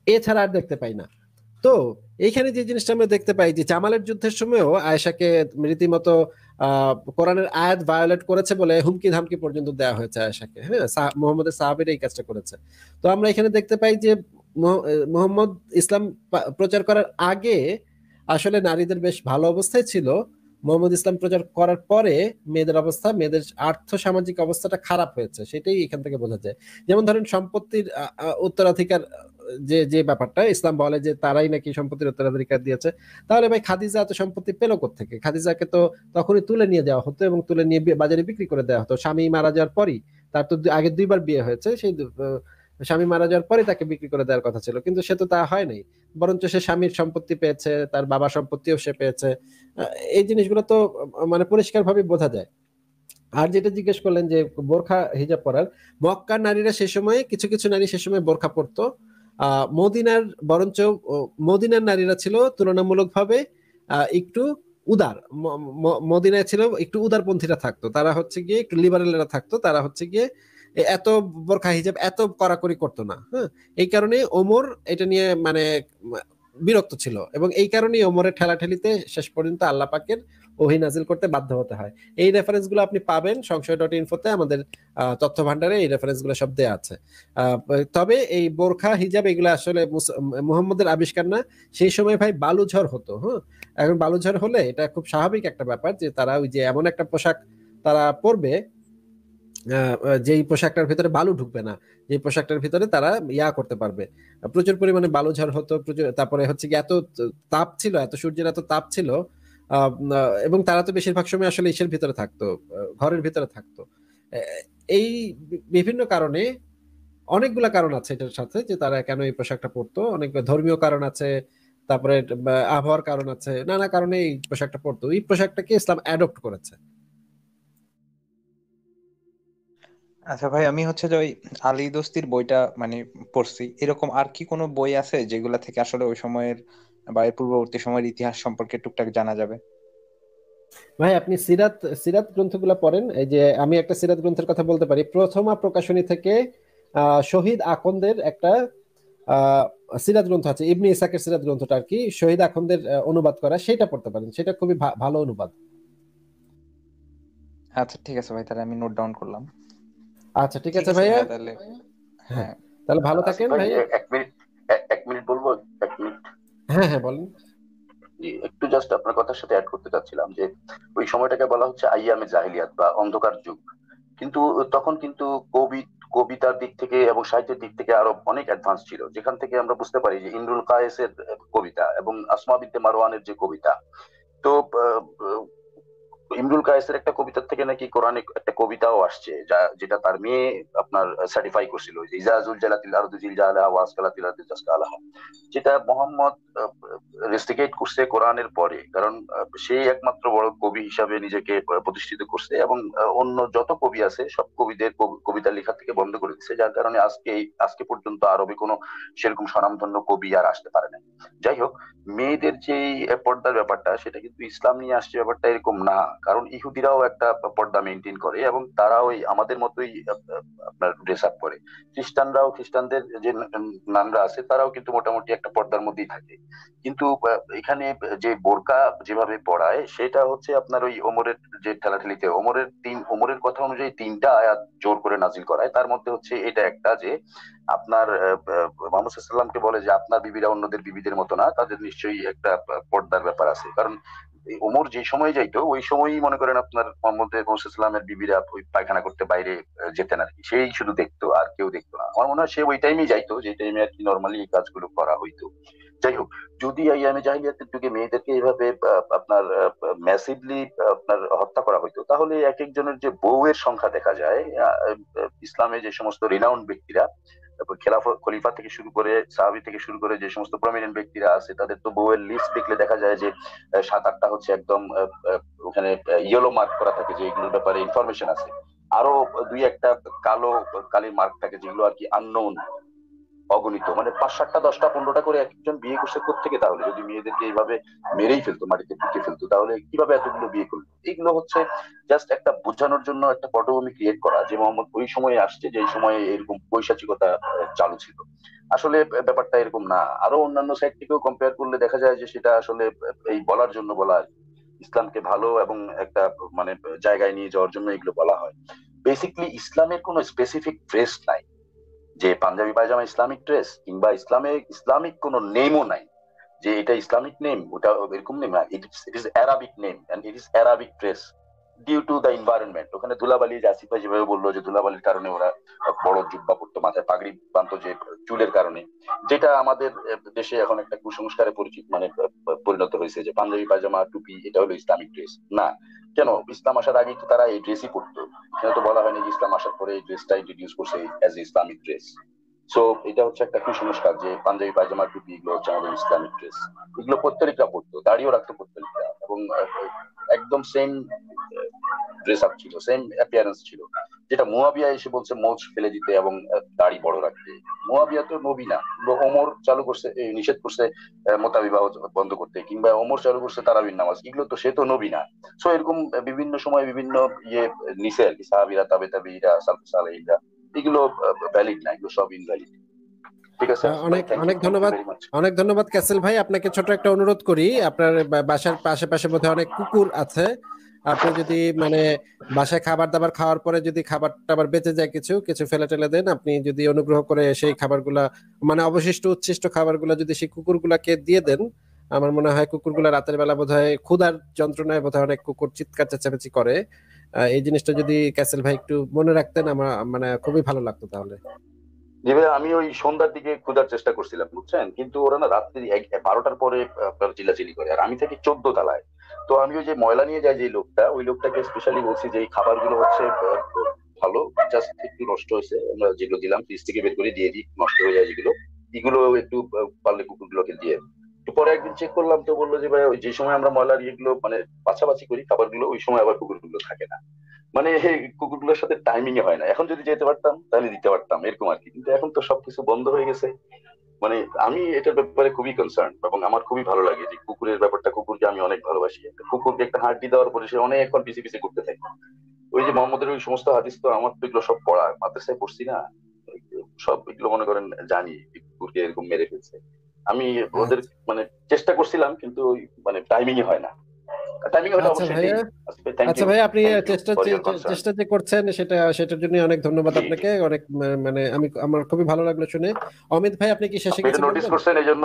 এছাড়া আর দেখতে পাই না। তো এইখানে যে জিনিসটা আমরা দেখতে পাই, যে জামালের যুদ্ধের সময়ও আয়েশাকে রীতিমতো কোরআনের আয়াত ভায়োলেট করেছে বলে হুমকি ধামকি পর্যন্ত দেওয়া হয়েছে আয়েশাকে। হ্যাঁ, মোহাম্মদের সাহাবীরা এই কাজটা করেছে। তো আমরা এখানে দেখতে পাই যে মোহাম্মদ ইসলাম প্রচার করার আগে আসলে নারীদের বেশ ভালো অবস্থায় ছিল। মোহাম্মদ ইসলাম প্রচার করার পরে মেয়েদের আর্থ সামাজিক অবস্থাটা খারাপ হয়েছে, সেটাই এখান থেকে বোঝা যায়। যেমন ধরেন সম্পত্তির উত্তরাধিকার, যে যে ব্যাপারটা ইসলাম বলে যে তারাই নাকি সম্পত্তির উত্তরাধিকার দিয়েছে, তাহলে ভাই খাদিজা এত সম্পত্তি পেল কোত্থেকে? খাদিজাকে তো তখনই তুলে নিয়ে যাওয়া হতো এবং তুলে নিয়ে বাজারে বিক্রি করে দেওয়া হতো। স্বামী মারা যাওয়ার পরই, তার তো আগে 2বার বিয়ে হয়েছে, সেই স্বামী মারা যাওয়ার পরে তাকে বিক্রি করে দেওয়ার কথা ছিল, কিন্তু সে তো তা হয় নাই, বরঞ্চ সে স্বামীর সম্পত্তি পেয়েছে, তার বাবার সম্পত্তিও সে পেয়েছে। এই জিনিসগুলো তো মানে পরিষ্কার ভাবে বোঝা যায়। আর যেটা জিজ্ঞেস করলেন যে বোরখা হিজাব পরার, মক্কার নারীরা সে সময় কিছু কিছু নারী সে সময় বোরখা পরতো। মদিনার নারীরা ছিল তুলনামূলকভাবে একটু উদার। মদিনায় ছিল একটু উদারপন্থীরা থাকতো, তারা হচ্ছে গিয়ে একটু লিবারেলরা থাকতো, তারা হচ্ছে গিয়ে এত বোরখা হিজাব এত কড়াকড়ি করতো না। হ্যাঁ, এই কারণে ওমর এটা নিয়ে মানে বিরক্ত ছিল, এবং এই কারণেই ওমরের ঠেলাঠেলিতে শেষ পর্যন্ত আল্লাহ পাকের ওহী নাজিল করতে বাধ্য হতে হয়। এই রেফারেন্স গুলো আপনি পাবেন সংশয়.info-তে, আমাদের তথ্য ভান্ডারে এই রেফারেন্স গুলো সব দেয়া আছে। তবে এই বোরখা হিজাব এগুলো আসলে মুহাম্মদের আবিষ্কার না, সেই সময় ভাই বালুঝড় হতো। হ্যাঁ, এখন বালুঝড় হলে এটা খুব স্বাভাবিক একটা ব্যাপার যে তারা ওই যে এমন একটা পোশাক তারা পরবে, যেই পোশাকটার ভিতরে বালু ঢুকবে না, যে পোশাকটার ভিতরে তারা করতে পারবে। প্রচুর পরিমাণে বালুঝড় হতো, তারপরে হচ্ছে কি এত তাপ ছিল, এত সূর্যের এত তাপ ছিল, এবং তারা তো বেশিরভাগ সময় আসলে ইসের ভিতরে থাকতো, ঘরের ভিতরে থাকতো, এই বিভিন্ন কারণে, অনেকগুলা কারণ আছে এটার সাথে যে তারা কেন এই পোশাকটা পরতো। অনেক ধর্মীয় কারণ আছে, তারপরে আবহাওয়ার কারণ আছে, নানা কারণে এই পোশাকটা পরতো। এই পোশাকটাকে ইসলাম অ্যাডপ্ট করেছে। আচ্ছা ভাই, আমি হচ্ছে যে ওই আলী দোস্তির বইটা মানে পড়ছি, এরকম আর কি কোনো বই আছে যেগুলা থেকে আসলে ওই সময়ের বা এর পূর্ববর্তী সময়ের ইতিহাস সম্পর্কে টুকটাক জানা যাবে? ভাই আপনি সিরাত সিরাত গ্রন্থগুলো পড়েন। এই যে আমি একটা সিরাত গ্রন্থের কথা বলতে পারি, প্রথমা প্রকাশনী থেকে শহীদ আকন্দের একটা সিরাত গ্রন্থ আছে, ইবনে ইসাকের সিরাত গ্রন্থটা আর কি, শহীদ আকন্দের অনুবাদ করা, সেটা পড়তে পারেন। সেটা খুবই ভালো অনুবাদ। আচ্ছা ঠিক আছে ভাই, তাহলে আমি নোট ডাউন করলাম। আচ্ছা ঠিক ঠিক আছে আছে ভাইয়া। ভাইয়া, তাহলে হ্যাঁ, হ্যাঁ। তাহলে ভালো আসিফ থাকেন ভাই, ভাইয়া। এক মিনিট বলবো, 1 মিনিট। হ্যাঁ হ্যাঁ বলেন। জি, একটু জাস্ট আপনার কথার সাথে অ্যাড করতে চাচ্ছিলাম যে ওই সময়টাকে বলা হচ্ছে আইয়ামে জাহিলিয়াত বা অন্ধকার যুগ। কিন্তু তখন কিন্তু কবিতার দিক থেকে এবং সাহিত্যের দিক থেকে আরো অনেক অ্যাডভান্স ছিল, যেখান থেকে আমরা বুঝতে পারি যে ইমরুল কায়েসের কবিতা এবং আসমা বিনতে মারওয়ানের যে কবিতা, তো ইমরুল কায়েসের একটা কবিতার থেকে নাকি কোরআনে একটা কবিতাও আসছে, যেটা তার মেয়ে আপনার সার্টিফাই করছিল, যে ইজাজুল জালাতিল আরদু জিলজালাহা ওয়া আসকালাতিল আরদু জাসকালাহা, যেটা মোহাম্মদ রেস্টিকেট করছে কোরআনের পরে, কারণ সে একমাত্র বড় কবি হিসাবে নিজেকে প্রতিষ্ঠিত করছে এবং অন্য যত কবি আছে সব কবিদের কবিতা লেখা থেকে বন্ধ করে দিচ্ছে, যার কারণে আজকে পর্যন্ত আরবে কোনো সেরকম স্বনামধন্য কবি আর আসতে পারে না। যাই হোক, মেয়েদের যে পর্দার ব্যাপারটা, সেটা কিন্তু ইসলাম নিয়ে আসছে ব্যাপারটা এরকম না, কারণ ইহুদিরাও একটা পর্দা মেনটেন করে এবং তারাও ওই আমাদের মতোই আপনার ড্রেস আপ করে। খ্রিস্টানদের যে নানরা আছে তারাও কিন্তু মোটামুটি একটা পর্দার মধ্যেই থাকে। কিন্তু এখানে যে বোরকা যেভাবে পড়ায় সেটা হচ্ছে আপনার ওই ওমরের যে ঠেলাঠেলিতে ওমরের কথা অনুযায়ী 3টা আয়াত জোর করে নাজিল করায়। তার মধ্যে হচ্ছে এটা একটা, যে আপনার মোহাম্মদ সাল্লামকে বলে যে আপনার বিবিরা অন্যদের বিবিদের মতো না, তাদের নিশ্চয়ই একটা পর্দার ব্যাপার আছে। কারণ ওমর যে সময় যাইতো ওই সময়ই মনে করেন আপনার মোহাম্মদ সাল্লামের বিবিরা ওই পায়খানা করতে বাইরে যেতেন আর কি, সেই শুধু দেখতো আর কেউ দেখতো না। আমার মনে হয় সে ওই টাইমেই যাইতো যে টাইমে আর কি নর্মালি এই কাজগুলো করা হইতো। যাই হোক, যদি আইয়ামে জাহিলিয়াতের যুগে মেয়েদেরকে এইভাবে আপনার ম্যাসিভলি আপনার হত্যা করা হইতো, তাহলে এক একজনের যে বউয়ের সংখ্যা দেখা যায়, ইসলামে যে সমস্ত রিনাউন্ড ব্যক্তিরা, তারপর খলিফা থেকে শুরু করে সাহাবী থেকে শুরু করে যে সমস্ত প্রমিনেন্ট ব্যক্তিরা আছে, তাদের তো বউয়ের লিস্ট দেখলে দেখা যায় যে 7-8টা হচ্ছে একদম ওখানে ইয়েলো মার্ক করা থাকে, যে এগুলোর ব্যাপারে ইনফরমেশন আছে। আরো 2-1টা কালির মার্ক থাকে, যেগুলো আর কি আননোন, অগণিত, মানে 5-7টা 10টা 15টা করে একজন বিয়ে করছে কোত্থেকে? তাহলে যদি মেয়েদেরকে এইভাবে মেরেই ফেলতো, মাটিতে পুঁতে ফেলতো, তাহলে কিভাবে এতগুলো বিয়ে করলো? এগুলো হচ্ছে জাস্ট একটা বোঝানোর জন্য একটা পটভূমি ক্রিয়েট করা, যে মোহাম্মদ ওই সময়ে আসছে যে সময়ে এরকম পৈশাচিকতা চালু ছিল। আসলে ব্যাপারটা এরকম না। আরো অন্যান্য সাইড থেকেও কম্পেয়ার করলে দেখা যায় যে সেটা আসলে এই বলার জন্য বলা, ইসলামকে ভালো এবং একটা মানে জায়গায় নিয়ে যাওয়ার জন্য এগুলো বলা হয়। বেসিকলি ইসলামের কোনো স্পেসিফিক ড্রেস নাই যে পাঞ্জাবি পায়জামা ইসলামিক ড্রেস, কিংবা ইসলামিক কোনো নেমও নাই যে এটা ইসলামিক নেম, ওটা এরকম name. It is Arabic name and it is Arabic dress due to the environment. ওখানে ধুলাবালি, আসিফ ভাই যেভাবে বললো যে ধুলাবালির কারণে ওরা বড় জুব্বা পড়তো, মাথায় পাগড়ি বাঁধতো যে চুলের কারণে, যেটা আমাদের দেশে এখন একটা কুসংস্কারে পরিণত হয়েছে যে পাঞ্জাবি পায়জামা টুপি এটা হলো ইসলামিক ড্রেস। না, কেন? ইসলাম আসার আগে তো তারা এই ড্রেসই পড়তো। এখানে তো বলা হয়নি যে ইসলাম আসার পরে এই ড্রেসটা ইন্ট্রোডিউস করছে অ্যাজ ইসলামিক ড্রেস। সো এটা হচ্ছে একটা কুসংস্কার যে পাঞ্জাবি পায়জামা টুপি এগুলো হচ্ছে আমাদের ইসলামিক ড্রেস। এগুলো পত্তলিকরা পড়তো, দাড়িও রাখতো পত্তলিকরা, এবং একদম সেম ড্রেস আপ ছিল, সেম অ্যাপিয়ারেন্স ছিল। যেটা মুয়াবিয়া এসে বলছে মোচ ফেলে দিতে এবং দাড়ি বড় রাখতে। মুয়াবিয়া তো নবী না, ওমর চালু করছে, নিষেধ করছে মোতাবিবাহ বন্ধ করতে, কিংবা ওমর চালু করছে তারাবির নামাজ, এগুলো তো সে তো নবী না। সো এরকম বিভিন্ন সময় বিভিন্ন নিছে আর কি, সাহাবীরা, তাবেঈরা, সালফুস সালেহিনরা, এগুলো ভ্যালিড না, এগুলো সব ইনভ্যালিড। ঠিক আছে, অনেক ধন্যবাদ। অনেক ধন্যবাদ ক্যাসেল ভাই। আপনাকে ছোট একটা অনুরোধ করি, আপনার বাসার পাশে বোধহয় অনেক কুকুর আছে, আপনি যদি মানে বাসায় খাবার দাবার খাওয়ার পরে যদি খাবার টাবার বেঁচে যায় কিছু ফেলে টেলে দেন, আপনি যদি অনুগ্রহ করে সেই খাবারগুলা মানে উচ্ছিষ্ট খাবারগুলা যদি সেই কুকুরগুলাকে দিয়ে দেন, আমার মনে হয় কুকুরগুলা রাতের বেলা বোধহয় ক্ষুধার যন্ত্রণায় বোধহয় অনেক কুকুর চিৎকার চেঁচামেচি করে। এই জিনিসটা যদি ক্যাসেল ভাই একটু মনে রাখতেন, আমার মানে খুবই ভালো লাগতো তাহলে। আমি ওই সন্ধ্যার দিকে খোঁজার চেষ্টা করছিলাম, বুঝছেন, কিন্তু ওরা না রাত্রি 12টার পরে আপনার চিল্লাচিল্লি করে, আর আমি থাকি 14 তলায়। তো আমি ওই যে ময়লা নিয়ে যাই যে লোকটা, ওই লোকটাকে স্পেশালি বলছি যে এই খাবারগুলো হচ্ছে ভালো, জাস্ট একটু নষ্ট হয়েছে। আমরা যেগুলো দিলাম ফ্রিজ থেকে বের করে দিয়ে দিই, নষ্ট হয়ে যায় যেগুলো, এগুলো একটু পারলে কুকুরগুলোকে দিয়ে। তো পরে একদিন চেক করলাম, তো বললো যে ভাই ওই যে সময় আমরা ময়লার ইয়েগুলো মানে বাছাবাছি করি খাবারগুলো, ওই সময় আবার কুকুরগুলো থাকে না। মানে কুকুরগুলোর সাথে টাইমিং এ হয় না। এখন যদি যেতে পারতাম তাহলে দিতে পারতাম এরকম আর কি, কিন্তু এখন তো সবকিছু বন্ধ হয়ে গেছে। মানে আমি এটার ব্যাপারে খুবই কনসার্ন, এবং আমার খুবই ভালো লাগে যে কুকুরের ব্যাপারটা, কুকুরকে আমি অনেক ভালোবাসি। একটা কুকুরকে একটা হাড্ডি দেওয়ার পরে সে অনেকক্ষণ পিছে পিছে করতে থাকে। ওই যে মোহাম্মদের ওই সমস্ত হাদিস, তো আমার তো এগুলো সব পড়া, মাদ্রাসায় পড়ছি না, সব এগুলো মনে করেন জানি কুকুরকে এরকম মেরে ফেলছে। আমি ওদের মানে চেষ্টা করছিলাম, কিন্তু ওই মানে টাইমিং হয় না। টাইমিং হলে আচ্ছা অবশ্যই ভাইয়া, দিই। থ্যাংক আচ্ছা ইউ, ভাইয়া, আপনি থ্যাংক ইউ চেষ্টা ফর ইউর কনসার্ন। চেষ্টা যে করছেন সেটার জন্য অনেক ধন্যবাদ জি জি আপনাকে। অনেক মানে আমার খুবই ভালো লাগলো শুনে। অমিত ভাই, আপনি কি শেষে আপনি কিছু এটা নোটিস বলবেন? করছেন এই জন্য,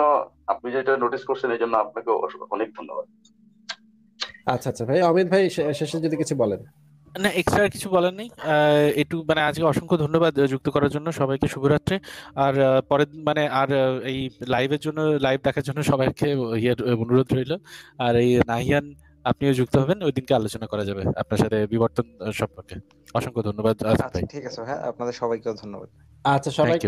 আপনি যেটা নোটিস করছেন এই জন্য আপনাকে অনেক ধন্যবাদ। আচ্ছা আচ্ছা ভাই, অমিত ভাই শেষে যদি কিছু বলেন। না, এক্সট্রা কিছু বলার নেই। একটু মানে আজকে অসংখ্য ধন্যবাদ যুক্ত করার জন্য সবাইকে, শুভরাত্রি। আর পরের মানে আর এই লাইভের জন্য, লাইভ দেখার জন্য সবাইকে অনুরোধ রইল। আর এই নাহিয়ান, আপনিও যুক্ত হবেন, ওই দিনকে আলোচনা করা যাবে আপনার সাথে বিবর্তন সম্পর্কে। অসংখ্য ধন্যবাদ আসিফ আচ্ছা ভাই। ঠিক আছে ভাই, আপনাদের সবাইকেও ধন্যবাদ। আচ্ছা, থ্যাংক সবাই ইউ।